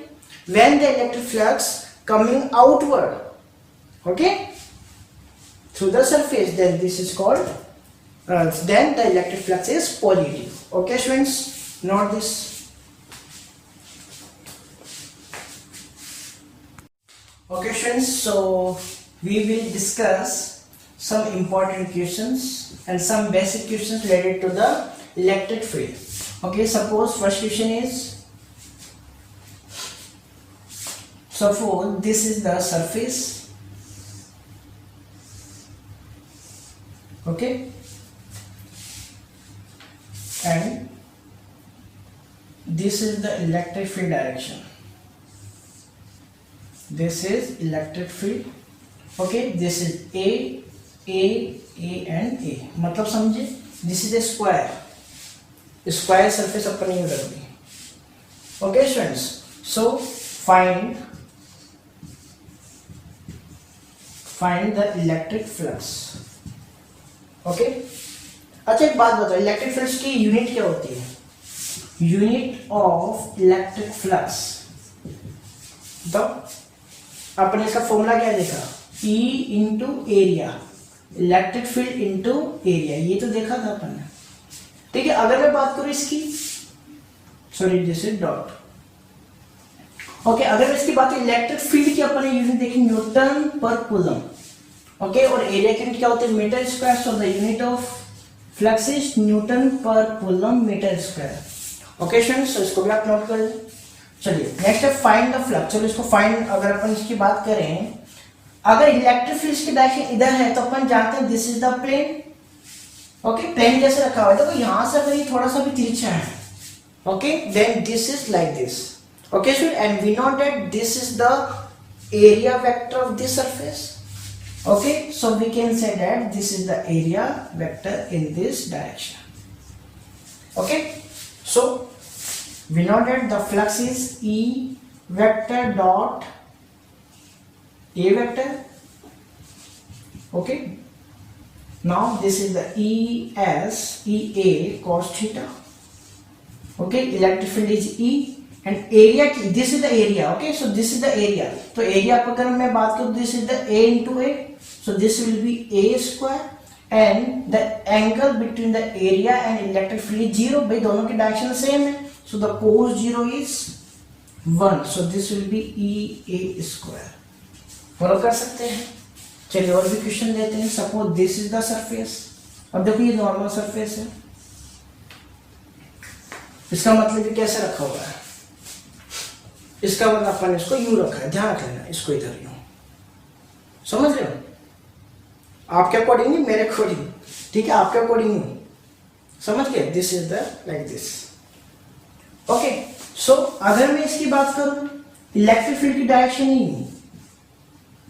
When the electric flux coming outward, okay, through the surface, then this is called, then the electric flux is positive. Okay students, note this. Okay students, so we will discuss some important questions and some basic questions related to the electric field. Okay, suppose first question is, suppose this is the surface, okay, and this is the electric field direction. This is electric field. Okay, this is A and A. मतलब समझे, this is a square. Square surface upon use करेंगे. Okay students, so find the electric flux. Okay. अच्छा एक बात बताओ, इलेक्ट्रिक फ्लक्स की यूनिट क्या होती है? यूनिट ऑफ इलेक्ट्रिक फ्लक्स, तो अपने इसका फॉर्मूला क्या देखा? E into area, electric field into area, ये तो देखा था अपन ने. ठीक है, अगर मैं बात करूं इसकी, sorry this is dot. Okay, अगर मैं इसकी बात इलेक्ट्रिक फील्ड की अपन ने यूनिट देखी न्यूटन पर कूलम. ओके, और एरिया की यूनिट क्या होती है? Metre square. So the unit of flux is newton per coulomb metre square. Okay students, तो इसको भी आप नोट कर लें. चलिए नेक्स्ट है फाइंड द फ्लक्स. चलो इसको फाइंड, अगर अपन इसकी बात करें, अगर इलेक्ट्रिक फील्ड की डायरेक्शन इधर है तो अपन जानते हैं this is the plane. Okay, plane जैसे रखा हुआ है, देखो यहां से अगर ये थोड़ा सा भी तिरछा है, okay, then this is like this. Okay student, and we know that this is the area vector of this surface. Okay, so we can say that this is the area vector in this direction. Okay, so we know that the flux is E vector dot A vector. Okay, now this is the EA cos theta. Okay, electric field is E and area, this is the area. Okay, so this is the area. तो area पर अगर मैं बात करूँ, this is the A into A, so this will be A square, and the angle between the area and electric field is 0. भाई दोनों की डायरेक्शन सेम है, so the cos 0 is 1, so this will be EA square. Follow कर सकते हैं. चलिए और भी क्वेश्चन लेते हैं. Suppose this is the surface. अब देखो ये नॉर्मल सरफेस है, इसका मतलब ये कैसे रखा हुआ है? इसका मतलब अपन इसको यूं रखा है, ध्यान रखना, इसको इधर यूं, समझ रहे हो? आपके अकॉर्डिंग नहीं, मेरे अकॉर्डिंग. ठीक है, आपके अकॉर्डिंग नहीं, समझ गए? This is the like this. Okay, so अगर मैं इसकी बात करूं, इलेक्ट्रिक फील्ड की डायरेक्शन ही नहीं,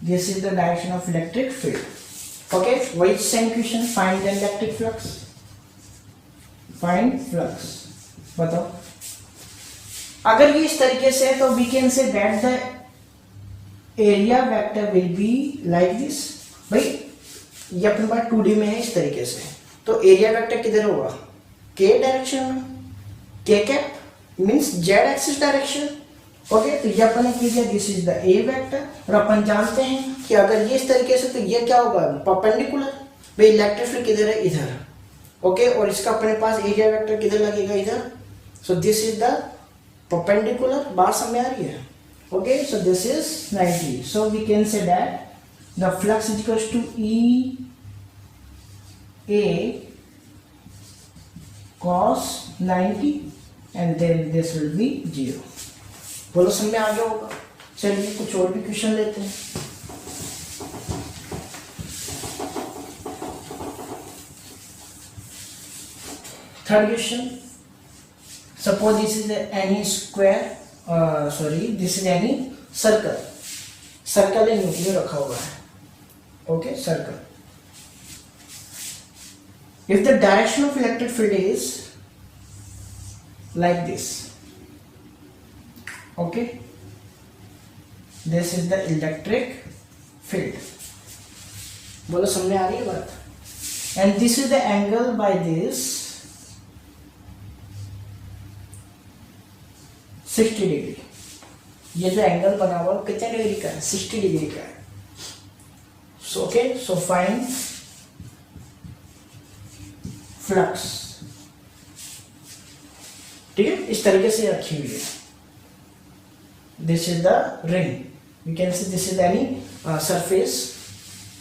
this is the direction of electric field. Okay, वही same question, find the electric flux. Find flux, बताओ. अगर ये इस तरीके से है तो we can say that the area vector will be like this. भाई ये अपने पास 2D में है इस तरीके से, तो एरिया वेक्टर किधर होगा? के डायरेक्शन में. के cap means Z axis direction. Okay, तो ये अपन ने किया, this is the A vector, और अपन जानते हैं कि अगर ये इस तरीके से तो ये क्या होगा? परपेंडिकुलर. भाई इलेक्ट्रिक फील्ड किधर है? इधर. ओके, और इसका अपने पास एरिया वेक्टर किधर लगेगा? इधर. सो दिस इज द perpendicular. बात समझ आ रही है? Okay, so this is 90. So we can say that the flux is equals to EA cos 90 and then this will be 0. बोलो समझ में आ गया होगा. चलिए कुछ और भी क्वेश्चन लेते हैं. Third question, suppose this is any square, this is any circle. Circle है, न्यूक्लियर रखा हुआ है. Okay, circle. If the direction of electric field is like this, okay, this is the electric field. बोलो समझ में आ रही है बात? And this is the angle by this 60 degree. ये जो एंगल बना हुआ कितने डिग्री का है? 60 डिग्री का है. So okay, so find flux. ठीक है, इस तरीके से रखी हुई है। This is the ring, we can see this is any surface,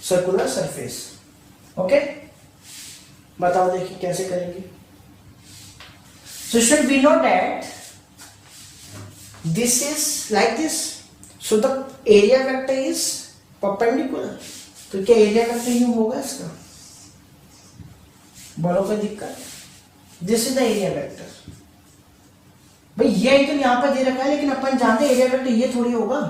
circular surface. Okay, बताओ देखिए कैसे करेंगे। So should we know that this is like this, so the area vector is perpendicular. तो क्या एरिया वेक्टर यूं होगा इसका? बोलो कोई दिक्कत? This is the area vector. भाई ये तो यहाँ पे दे रखा है, लेकिन अपन जानते हैं एरिया वेक्टर ये थोड़ी होगा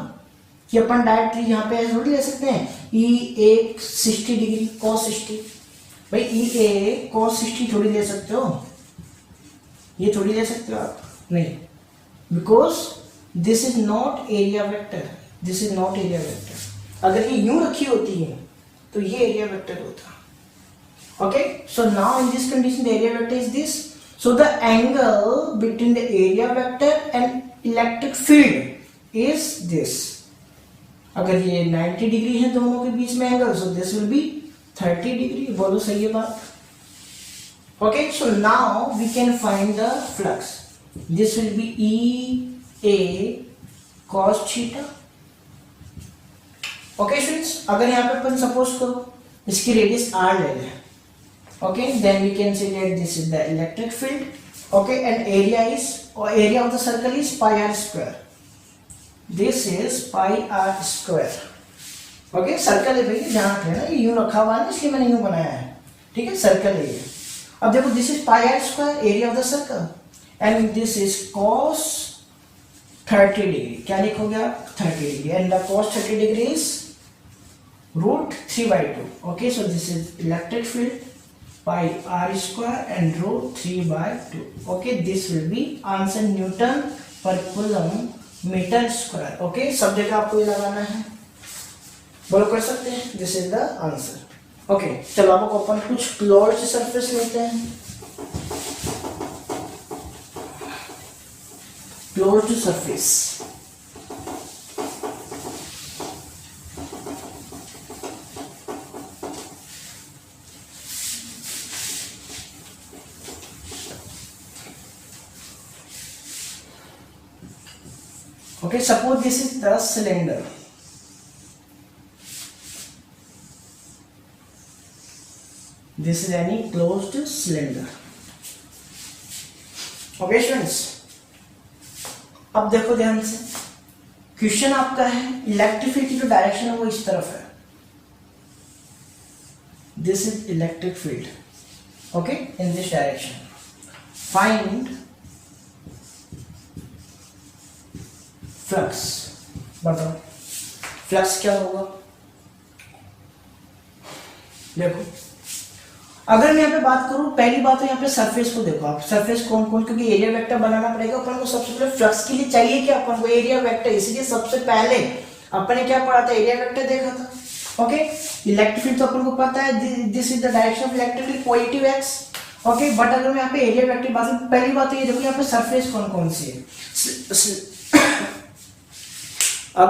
कि अपन डायरेक्टली यहाँ पे ऐसे थोड़ी ले सकते हैं ई ए 60 डिग्री cos 60। भाई ई ए cos 60 थोड़ी ले सकते हो, ये थोड़ी ले सकते हो आप, नहीं, because this is not area vector, this is not area vector. अगर ये यूं रखी होती है तो ये एरिया वेक्टर होता। Okay, so now in this condition the area vector is this, so the angle between the area vector and electric field is this. अगर ये 90 डिग्री है दोनों के बीच में angle, so this will B 30 degree. बोलो सही है बात? Okay, so now we can find the flux. This will be E A cos theta. Okay students, अगर यहाँ पे अपन सपोज करो इसकी रेडियस r ले लें, okay, then we can say that this is the electric field, okay, and area of the circle is pi r square. This is pi r square. Okay, circle है भैया, ध्यान रखना ना, ये यूं रखा हुआ है ना, इसलिए मैंने यूं बनाया है। ठीक है, सर्कल है ये। अब देखो this is pi r square, area of the circle, and this is cos 30 degree. क्या लिखोगे आप? 30 degree, and the cos 30 degree is √3/2। Okay, so this is electric field pi r square and √3/2. Okay, this will be answer Newton per coulomb meter square. Okay, सब जगह आपको ये लगाना है, बोलो कर सकते हैं, this is the answer. Okay, चलो अब अपन कुछ क्लोज्ड सरफेस लेते हैं। Closed surface, okay, suppose this is the cylinder, this is any closed cylinder. Okay students, अब देखो ध्यान से, क्वेश्चन आपका है इलेक्ट्रिक फील्ड की जो डायरेक्शन है वो इस तरफ है, this is electric field, okay, in this direction. Find flux. बताओ फ्लक्स क्या होगा? देखो, अगर मैं यहाँ पे बात करूं, पहली बात तो यहाँ पे सरफेस को देखो आप, सरफेस कौन कौन, क्योंकि एरिया वेक्टर बनाना पड़ेगा अपन को। सबसे पहले फ्लक्स के लिए चाहिए क्या अपन को? Area vector. इसलिए सबसे पहले अपन ने क्या पढ़ा था? एरिया वेक्टर देखा था। ओके, इलेक्ट्रिक फील्ड तो अपन को पता है, this is the direction of electric field, positive x. Okay, but अगर मैं यहाँ पे एरिया वेक्टर बात करूं, पहली बात तो ये देखो यहाँ पे सरफेस कौन कौन सी है।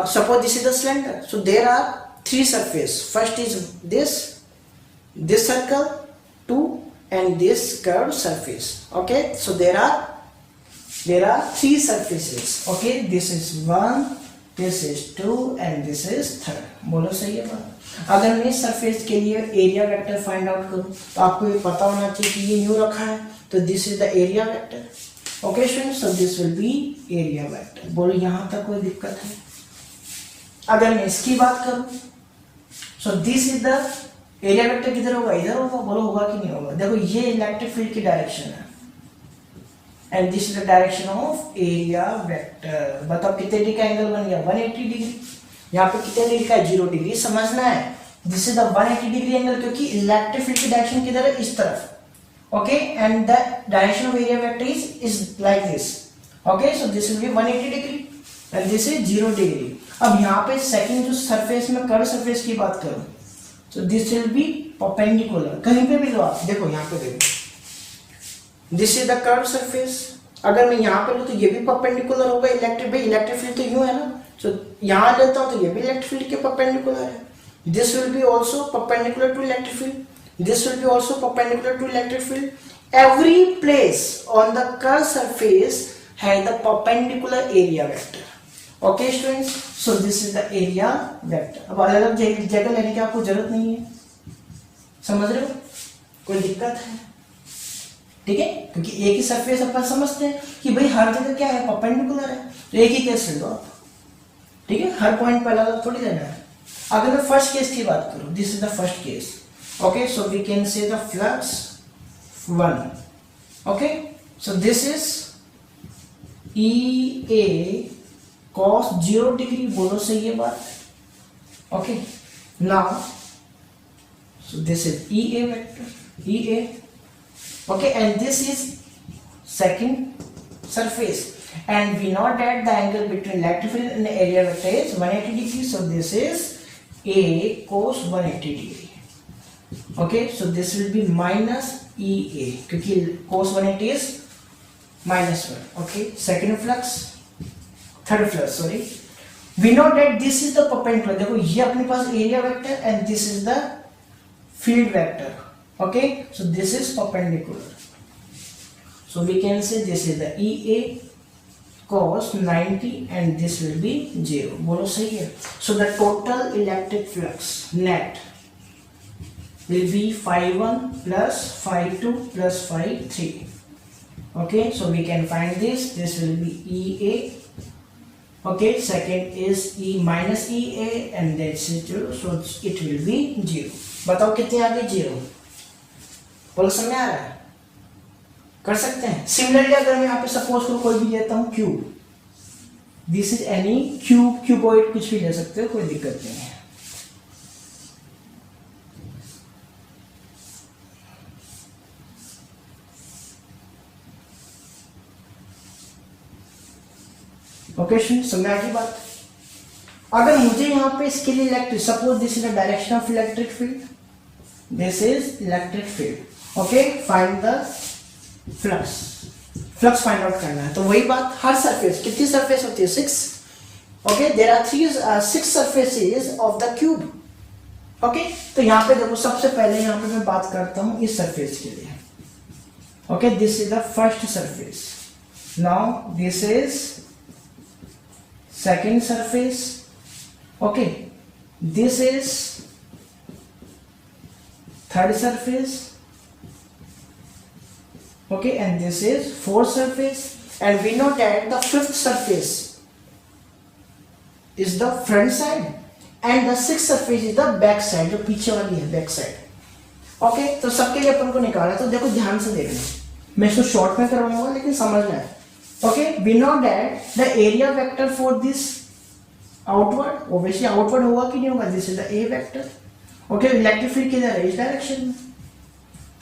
Suppose this is the cylinder, so there are 3 surface. First is this circle, 2, and this curved surface. Okay, so there are 3 surfaces. Okay, this is 1, this is 2, and this is 3rd. बोलो सही है बात? अगर मैं इस सरफेस के लिए एरिया वेक्टर फाइंड आउट करूं, तो आपको ये पता होना चाहिए कि ये यूं रखा है, तो this is the area vector. Okay students, so this will B area vector. बोलो यहां तक कोई दिक्कत है? अगर मैं इसकी बात करूं, सो this is the area vector, किधर होगा? इधर होगा। बोलो होगा कि नहीं होगा? देखो ये इलेक्ट्रिक फील्ड की डायरेक्शन है, and this is the direction of area vector. बताओ कितने डिग्री का एंगल बन गया? 180 डिग्री। यहाँ पे कितने डिग्री का? 0 डिग्री। समझना है, this is the 180 degree angle, क्योंकि इलेक्ट्रिक फील्ड की डायरेक्शन किधर है? इस तरफ। Okay, and the direction of area vector is like this. Okay, so this will B 180 degree and this is 0 degree. अब यहाँ पे सेकंड जो सरफेस में कर्व सरफेस की बात करूं, तो दिस विल बी परपेंडिकुलर। कहीं पे भी लो आप, देखो यहाँ पे देखो, this is the curve surface. अगर मैं यहाँ पे लूं तो ये भी परपेंडिकुलर होगा इलेक्ट्रिक, भाई इलेक्ट्रिक फील्ड तो यूं है ना, तो यहाँ लेता हूं तो ये भी इलेक्ट्रिक फील्ड के परपेंडिकुलर है। this will be also perpendicular to electric field, this will be also perpendicular to electric field. Every place on the curved surface has the perpendicular area vector. Okay students, so this is the area vector. अब अलग अलग जगह लेने की आपको जरूरत नहीं है, समझ रहे हो, कोई दिक्कत है? ठीक है, क्योंकि एक ही सरफेस अपन समझते हैं कि भाई हर जगह क्या है, परपेंडिकुलर है, तो एक ही केस ले लो आप, ठीक है, हर पॉइंट पर अलग थोड़ी लेना है। अगर मैं फर्स्ट केस की बात करूं, this is the first case, okay, so we can say the flux 1, okay, so this is EA cos 0 degree, बोलो सही है बात, okay, now so this is EA vector, EA, okay, and this is second surface, and we know that the angle between electric field and the area vector is 180 degree, so this is A cos 180 degree, okay, so this will be minus EA, क्योंकि cos 180 is -1, okay, second flux, third flux, sorry, we know that this is the perpendicular, देखो ये अपने पास area vector and this is the field vector, okay, so this is perpendicular, so we can say this is the EA cos 90 and this will be 0, बोलो सही है। So the total electric flux net will be phi1 plus phi2 plus phi3, okay, so we can find this will be EA, okay, second is E minus EA and that's it, so it will be 0, बताओ कितने आ गए, 0, बोलो समझ आ रहा है, कर सकते हैं। सिमिलरली अगर मैं यहाँ पे सपोज करूँ कोई भी लेता हूँ cube, this is any cube, cuboid कुछ भी ले सकते हो, कोई दिक्कत नहीं है। ओके, समझ आ गई बात। अगर मुझे यहाँ पे इसके लिए electric, suppose this is the direction of electric field, this is electric field, okay, find the flux, flux find out करना है, तो वही बात, हर सरफेस, कितनी सरफेस होती है, 6, okay, there are 6 surfaces of the cube, okay, तो यहाँ पे देखो सबसे पहले यहाँ पे मैं बात करता हूँ इस सरफेस के लिए, okay, this is the first surface, now this is second surface, okay, this is third surface, okay, and this is fourth surface, and we know that the fifth surface is the front side and the sixth surface is the back side, जो पीछे वाली है, back side, okay, तो सबके लिए अपन को निकाला, तो देखो ध्यान से देखना, मैं इसको शॉर्ट में करवाऊंगा लेकिन समझना है, okay, we know that the area vector for this outward, obviously outward होगा कि नहीं होगा, this is the A vector, okay, electric field किधर है, इस डायरेक्शन में,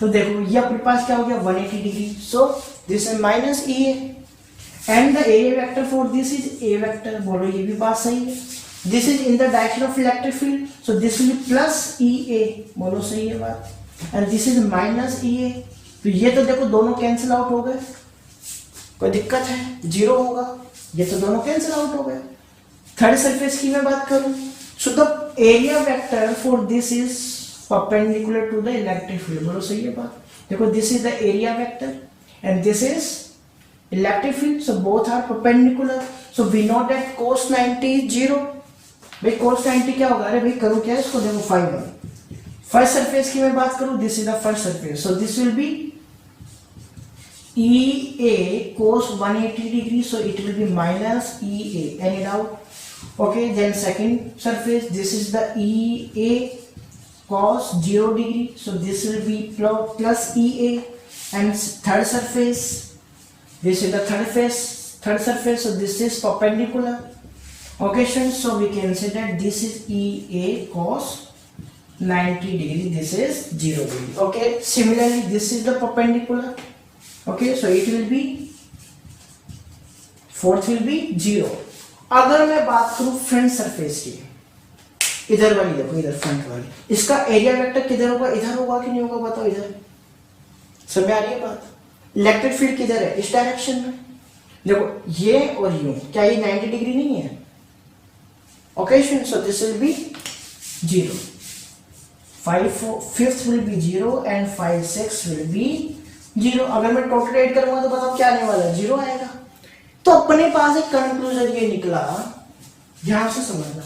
तो देखो ये अपने पास क्या हो गया, 180 degree, so this is minus EA and the area vector for this is A vector, बोलो ये भी बात सही है, this is in the direction of electric field, so this will be plus EA, बोलो सही है बात, and this is minus EA, तो ये तो देखो दोनों कैंसिल आउट हो गए, कोई दिक्कत है, 0 होगा, ये तो दोनों कैंसिल आउट हो गए। थर्ड सरफेस की मैं बात करूं, so the area vector for this is perpendicular to the electric field, बोलो सही है बात, देखो this is the area vector and this is electric field, so both are perpendicular, so we know that cos 90 is 0, भाई cos 90 क्या होगा, अरे भाई करूं क्या इसको, देखो phi1, फर्स्ट सरफेस की मैं बात करूं, this is the first surface, so this will B EA cos 180 degree, so it will be minus EA, any doubt, okay, then second surface, this is the EA cos 0 degree, so this will be plus EA, and third surface, this is the third surface, so this is perpendicular, okay, so we can say that this is EA cos 90 degree, this is 0 degree, okay, similarly this is the perpendicular, okay, so it will be fourth will be 0। अगर मैं बात करूं फ्रंट सरफेस की, इधर वाली देखो, इधर फ्रंट वाली, इसका एरिया वेक्टर किधर होगा, इधर होगा कि नहीं होगा, बताओ, इधर, समझ आ रही है बात, इलेक्ट्रिक फील्ड किधर है, इस डायरेक्शन में, देखो ये और यूं, क्या ये 90 डिग्री नहीं है, okay, so this will B 0. 5 5th will be 0 and 5 6 will be 0. अगर मैं टोटल ऐड करूंगा तो बताओ क्या आने वाला है, 0 आएगा. तो अपने पास एक कंक्लूजन ये निकला, ध्यान से समझना.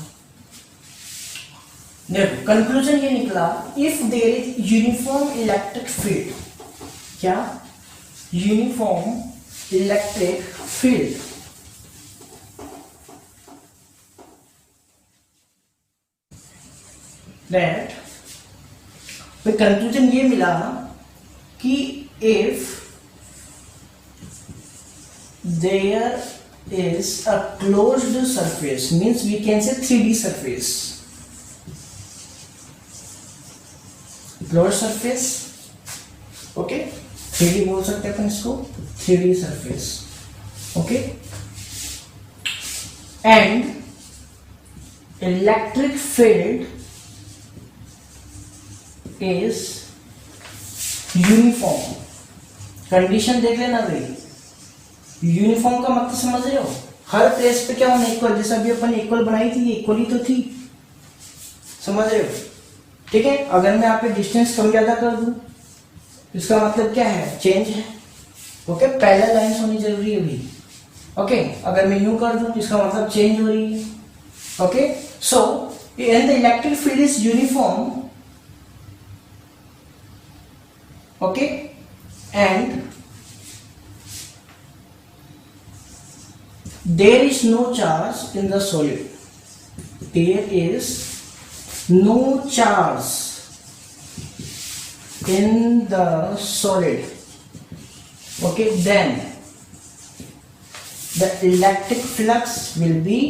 देखो कंक्लूजन ये निकला, if there is uniform electric field, क्या यूनिफॉर्म इलेक्ट्रिक फील्ड, दैट तो कंक्लूजन ये मिला कि if there is a closed surface, means we can say 3D surface, closed surface, okay 3D बोल सकते हैं अपन इसको, 3D surface, okay, and electric field is uniform. Condition देख लेना भाई, यूनिफॉर्म का मतलब समझ रहे हो, हर प्लेस पे क्या होना इक्वल, जैसे अभी अपन इक्वल बनाई थी, ये इक्वल ही तो थी, समझ रहे हो. ठीक है, अगर मैं यहाँ पे डिस्टेंस कम ज्यादा कर दूं इसका मतलब क्या है, चेंज है. ओके, पैरेलल लाइंस होनी जरूरी है भी. ओके, अगर मैं यूं कर दूं इसका मतलब चेंज हो रही है. Okay, so and the electric field is uniform. Okay, and there is no charge in the solid, there is no charge in the solid. Okay, then the electric flux will be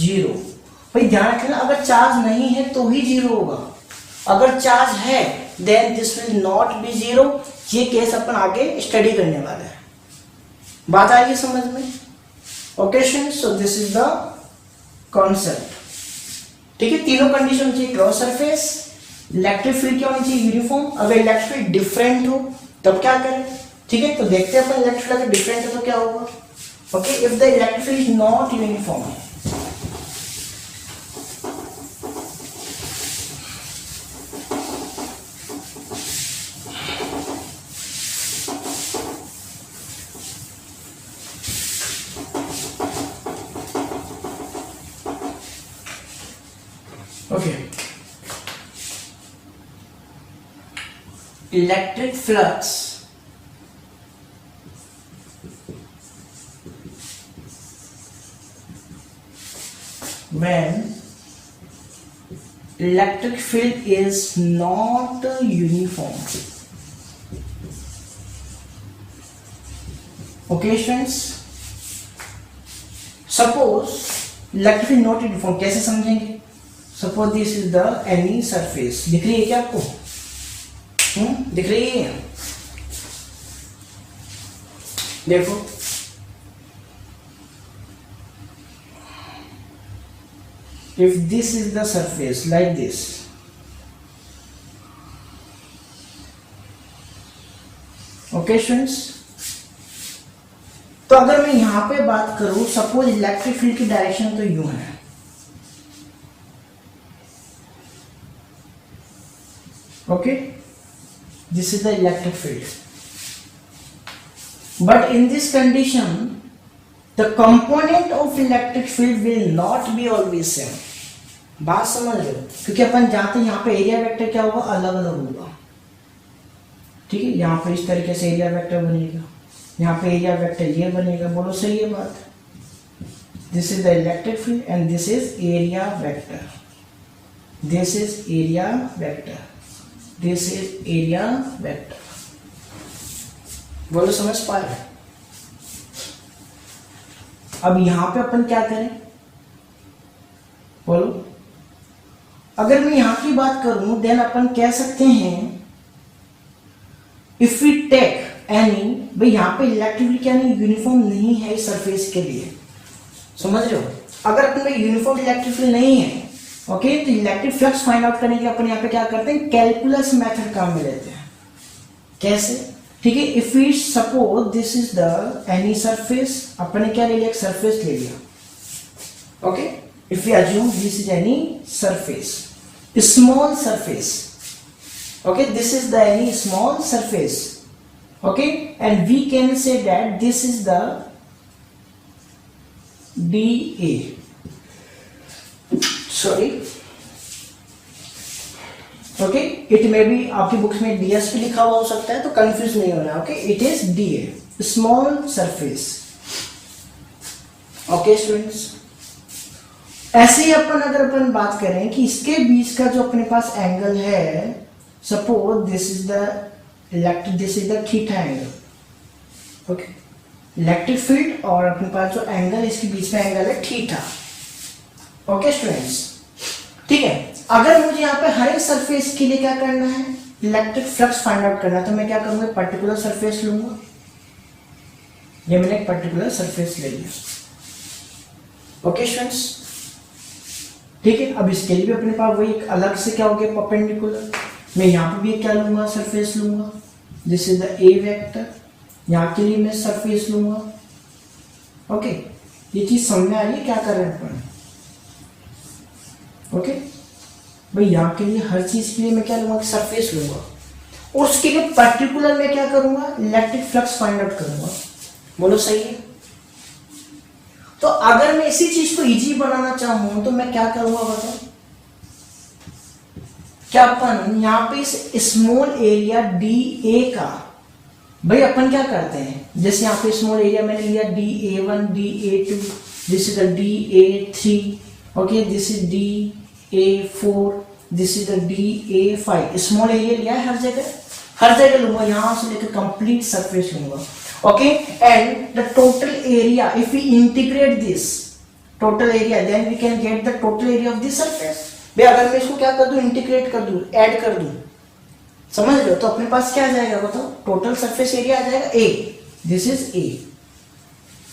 0. भाई ध्यान रखना, अगर चार्ज नहीं है तो ही 0 होगा, अगर चार्ज है then this will not be 0. ये केस अपन आगे स्टडी करने वाले हैं, बात आ गई समझ में. Okay students, so this is the concept. ठीक है, तीनों कंडीशन चाहिए, क्रॉस सरफेस, इलेक्ट्रिक फील्ड क्या होनी चाहिए, यूनिफॉर्म. अगर इलेक्ट्रिक फील्ड डिफरेंट हो तब क्या करें. ठीक है, तो देखते हैं अपन इलेक्ट्रिक फील्ड अगर डिफरेंट है तो क्या होगा. Okay, if the electric field is not uniform, okay, electric flux when electric field is not uniform. Okay friends, suppose electric field not uniform, कैसे समझेंगे. Suppose this is the any surface, दिख रही है क्या आपको, दिख रही है, देखो if this is the surface like this, okay students. तो अगर मैं यहां पे बात करूं, सपोज इलेक्ट्रिक फील्ड की डायरेक्शन तो यूं है, okay, this is the electric field, but in this condition the component of electric field will not be always same. बात समझ रहे हो, क्योंकि अपन जानते हैं यहाँ पे एरिया वेक्टर क्या होगा, अलग अलग होगा. ठीक है, यहाँ पे इस तरीके से एरिया वेक्टर बनेगा, यहाँ पे एरिया वेक्टर ये बनेगा. बोलो सही है बात. This is the electric field and this is area vector, this is area vector, this is area vector. बोलो समझ पा रहे. अब यहां पे अपन क्या करें, बोलो. अगर मैं यहां की बात करूं देन अपन कह सकते हैं इफ वी टेक एनी, भाई यहां पे इलेक्ट्रिक क्या नहीं, यूनिफॉर्म नहीं है इस सरफेस के लिए, समझ रहे हो. अगर अपन में यूनिफॉर्म इलेक्ट्रिक फील्ड नहीं है, ओके, तो इलेक्ट्रिक फ्लक्स फाइंड आउट करने के लिए अपन यहाँ पे क्या करते हैं, कैलकुलस मेथड काम में लेते हैं. कैसे, ठीक है, if we suppose this is the any surface, अपन ने क्या ले लिया, एक सरफेस ले लिया. Okay, if we assume this is any surface, small surface. Okay, this is the any small surface. Okay, and we can say that this is the dA. Sorry. Okay, it may B आपकी बुक्स में ds भी लिखा हुआ हो सकता है, तो कंफ्यूज नहीं होना. Okay, it is dA, small surface. Okay students, ऐसे ही अगर अपन बात करें कि इसके बीच का जो अपने पास एंगल है, suppose this is the theta angle. Okay, electric field और अपने पास जो एंगल, इसके बीच में एंगल है थीटा. ओके स्टूडेंट्स, ठीक है. अगर मुझे यहाँ पे हर एक सरफेस के लिए क्या करना है, इलेक्ट्रिक फ्लक्स फाइंड आउट करना है, तो मैं क्या करूंगा, पर्टिकुलर सरफेस लूंगा. ये मैंने एक पर्टिकुलर सरफेस ले लिया. ओके स्टूडेंट्स, ठीक है. अब इसके लिए भी अपने पास वही एक अलग से क्या हो गया, परपेंडिकुलर. मैं यहाँ पे भी क्या लूंगा, सरफेस लूंगा. This is the A vector. यहाँ के लिए मैं सरफेस लूंगा. ओके, ये चीज समझ में आ रही है क्या कर रहे हैं अपन. ओके भाई, यहाँ के लिए हर चीज के लिए मैं क्या लूंगा, सरफेस लूंगा. और उसके लिए पर्टिकुलर मैं क्या करूंगा, इलेक्ट्रिक फ्लक्स फाइंड आउट करूंगा. बोलो सही है. तो अगर मैं इसी चीज को इजी बनाना चाहूं तो मैं क्या करूंगा बताओ. क्या अपन यहाँ पे इस स्मॉल एरिया dA का, भाई अपन क्या करते हैं, जैसे यहाँ पे स्मॉल एरिया मैंने लिया dA1, dA2, this is the dA3. Okay, this is dA4, this is the dA5. Small area लिया है हर जगह लूंगा, यहां से लेकर कंप्लीट सरफेस लूंगा. Okay, and the total area, if we integrate this total area, then we can get the total area of this surface. भाई अगर मैं इसको क्या कर दूं, इंटीग्रेट कर दूं, ऐड कर दूं, समझ रहे हो, तो अपने पास क्या आ जाएगा बताओ, टोटल सरफेस एरिया आ जाएगा A. This is A.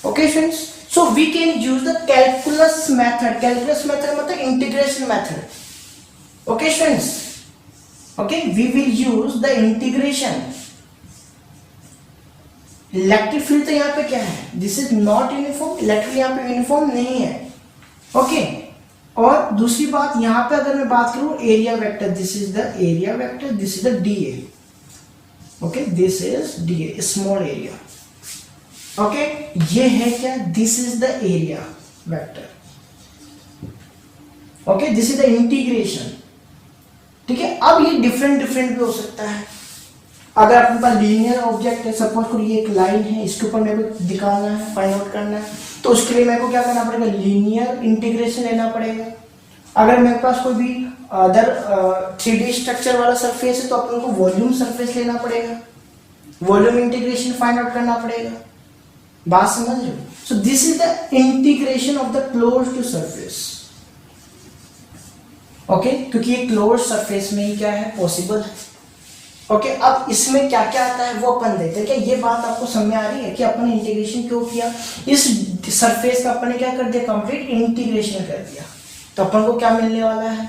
Okay students, so we can use the calculus method मतलब integration method. Okay students, okay, we will use the integration. Electric field तो यहाँ पे क्या है, this is not uniform. Electric यहाँ पे यूनिफॉर्म नहीं है. ओके, और दूसरी बात यहाँ पे अगर मैं बात करूं area vector, this is the area vector, this is the dA. Okay, this is dA, small area. Okay, ये है क्या, this is the area vector. Okay, this is the integration. ठीक है. अब ये डिफरेंट भी हो सकता है. अगर अपने पास लीनियर ऑब्जेक्ट है, सपोज करो ये एक लाइन है, इसके ऊपर मेरे को दिखाना है, फाइंड आउट करना है, तो उसके लिए मेरे को क्या करना पड़ेगा, लीनियर इंटीग्रेशन लेना पड़ेगा. अगर मेरे पास कोई भी अदर 3D स्ट्रक्चर वाला सरफेस है, तो अपन को वॉल्यूम सरफेस लेना पड़ेगा, वॉल्यूम इंटीग्रेशन फाइंड आउट करना पड़ेगा. बात समझ रहे हो. So this is the integration of the close to surface. Okay, क्योंकि ये क्लोज सरफेस में ही क्या है, पॉसिबल है. ओके, अब इसमें क्या क्या आता है वो अपन देखते हैं. क्या ये बात आपको समझ में आ रही है कि अपन ने इंटीग्रेशन क्यों किया, इस सरफेस का अपन ने क्या कर दिया, कंप्लीट इंटीग्रेशन कर दिया. तो अपन को क्या मिलने वाला है,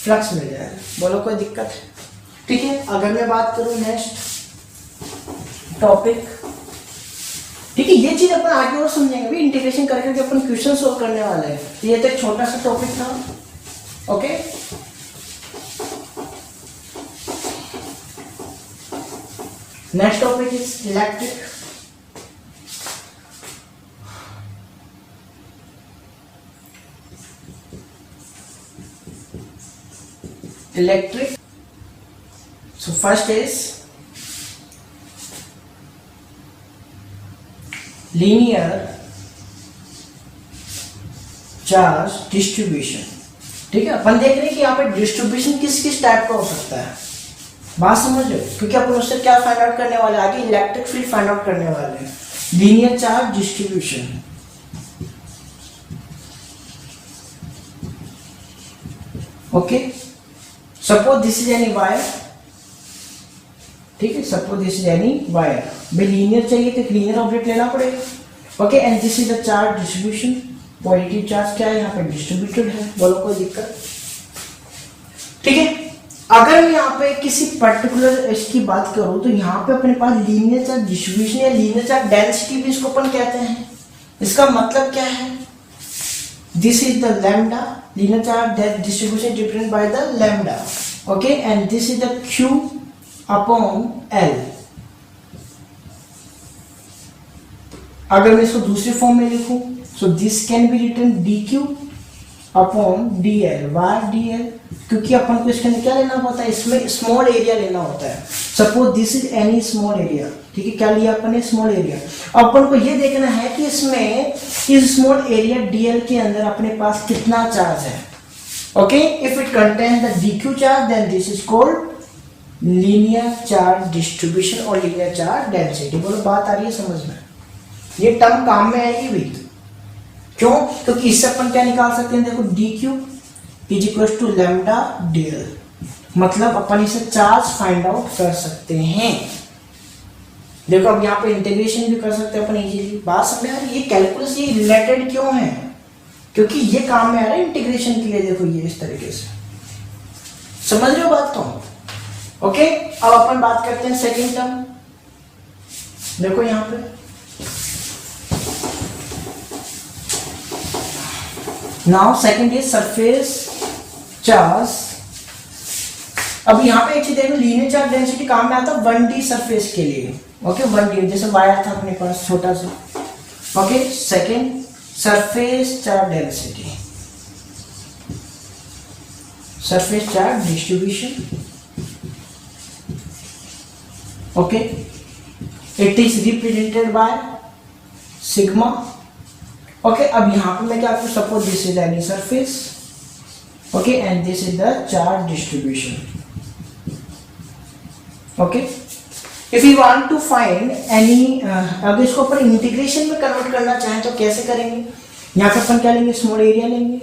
फ्लक्स मिल जाएगा. बोलो कोई दिक्कत है. ठीक है. अगर मैं बात करूं नेक्स्ट टॉपिक, ठीक है, ये चीज अपन आगे और समझेंगे भी, इंटीग्रेशन करके अपन क्वेश्चन सोल्व करने वाले हैं. तो ये तो एक छोटा सा टॉपिक था. Okay, next topic is electric. Electric. So first is linear charge distribution. ठीक है, अपन देख रहे हैं कि यहाँ पे डिस्ट्रीब्यूशन किस किस टाइप का हो सकता है. बात समझ लो, क्योंकि अपन उससे क्या फाइंड आउट करने वाले, आगे इलेक्ट्रिक फील्ड फाइंड आउट करने वाले हैं. Linear charge distribution. Okay, suppose this is any wire. ठीक है, suppose this is any wire. भाई लीनियर चाहिए तो लीनियर ऑब्जेक्ट लेना पड़ेगा. Okay, and this is the charge distribution. Positive charge क्या है, यहाँ पे डिस्ट्रीब्यूटेड है. बोलो कोई दिक्कत. ठीक है. अगर मैं यहाँ पे किसी पर्टिकुलर इसकी बात करूं, तो यहाँ पे अपने पास लीनियर चार्ज डिस्ट्रीब्यूशन या लीनियर चार्ज डेंसिटी भी इसको अपन कहते हैं. इसका मतलब क्या है, this is the lambda linear charge that distribution represented by the lambda. Okay, and this is the q upon l. अगर मैं इसको दूसरे फॉर्म में लिखूं, so this can be written dq upon dl. Why dl? क्योंकि अपन को इसके अंदर क्या लेना होता है, इसमें स्मॉल एरिया लेना होता है. Suppose this is any small area, ठीक है, क्या लिया अपन ने, स्मॉल एरिया. अपन को ये देखना है कि इसमें इस स्मॉल एरिया dl के अंदर अपने पास कितना चार्ज है. Okay, if it contain the dq charge then this is called linear charge distribution और लीनियर चार्ज डेंसिटी. बोलो बात आ रही है समझ में? ये टर्म काम में आएगी भी. क्यों? क्योंकि इससे अपन क्या निकाल सकते हैं, देखो dq is equal to lambda dl. मतलब अपन इसे चार्ज फाइंड आउट कर सकते हैं. देखो अब यहाँ पे इंटीग्रेशन भी कर सकते हैं अपन इजीली. बात समझ आ रही है? ये कैलकुलस ये रिलेटेड क्यों है, क्योंकि ये काम में आ रहा है इंटीग्रेशन के लिए. देखो ये इस तरीके से समझ रहे हो बात तो? ओके, अब अपन बात करते हैं सेकेंड टर्म. देखो यहाँ पे now second is surface charge. अब यहाँ पे एक चीज देखो, लीनियर चार्ज डेंसिटी काम में आता है 1D सरफेस के लिए. ओके, 1D जैसे वायर था अपने पास छोटा सा. Okay, second surface charge density, surface charge distribution. Okay, it is represented by sigma. Okay, अब यहाँ पे मैं क्या आपको suppose this is any surface. Okay, and this is the charge distribution. Okay, if you want to find any, अगर इसको अपन इंटीग्रेशन में कन्वर्ट करना चाहें तो कैसे करेंगे? यहाँ पे अपन क्या लेंगे, स्मॉल एरिया लेंगे.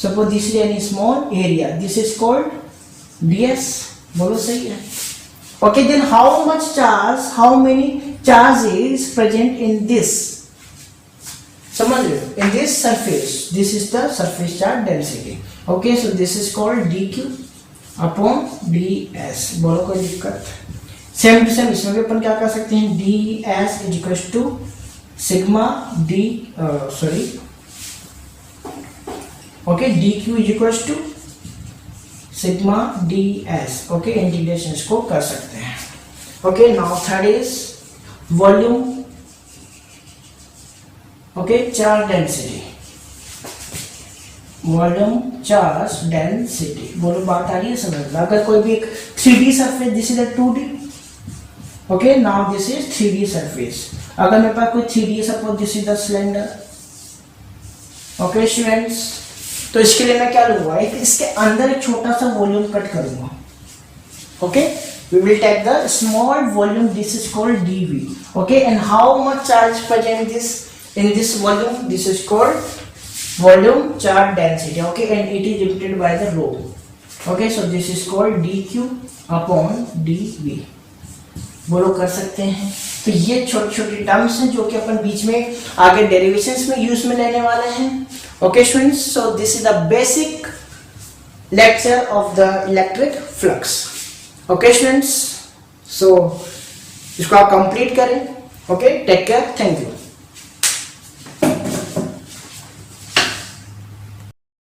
Suppose this is any small area, this is called ds. बोलो सही है? Okay, then how much charge, how many charge is present in this. समझ लो, in this surface, this is the surface charge density. Okay, so this is called dq upon ds. बोलो कोई दिक्कत? सेम टू सेम इसमें भी अपन क्या कर सकते हैं, ds is equal to sigma d, sorry, okay, dq is equal to sigma ds. Okay, integration को कर सकते हैं. Okay, now third is volume. Okay, charge density, volume charge density. बोलो बात आ रही है समझ में? अगर कोई भी एक 3D surface, this is a 2D. Okay, now this is 3D surface. अगर मेरे पास कोई 3D suppose this is the cylinder. Okay students, तो इसके लिए मैं क्या लूंगा, एक इसके अंदर एक छोटा सा वॉल्यूम कट करूंगा. Okay, we will take the small volume, this is called dv. Okay, and how much charge present this in this volume, this is called volume charge density. Okay, and it is represented by the rho. Okay, so this is called dq upon dv. बोलो कर सकते हैं? तो ये छोटे छोटे टर्म्स हैं जो कि अपन बीच में आगे डेरिवेशंस में यूज में लेने वाले हैं. Okay students, so this is the basic lecture of the electric flux. Okay students, सो इसको आप कंप्लीट करें. Okay, take care, thank you.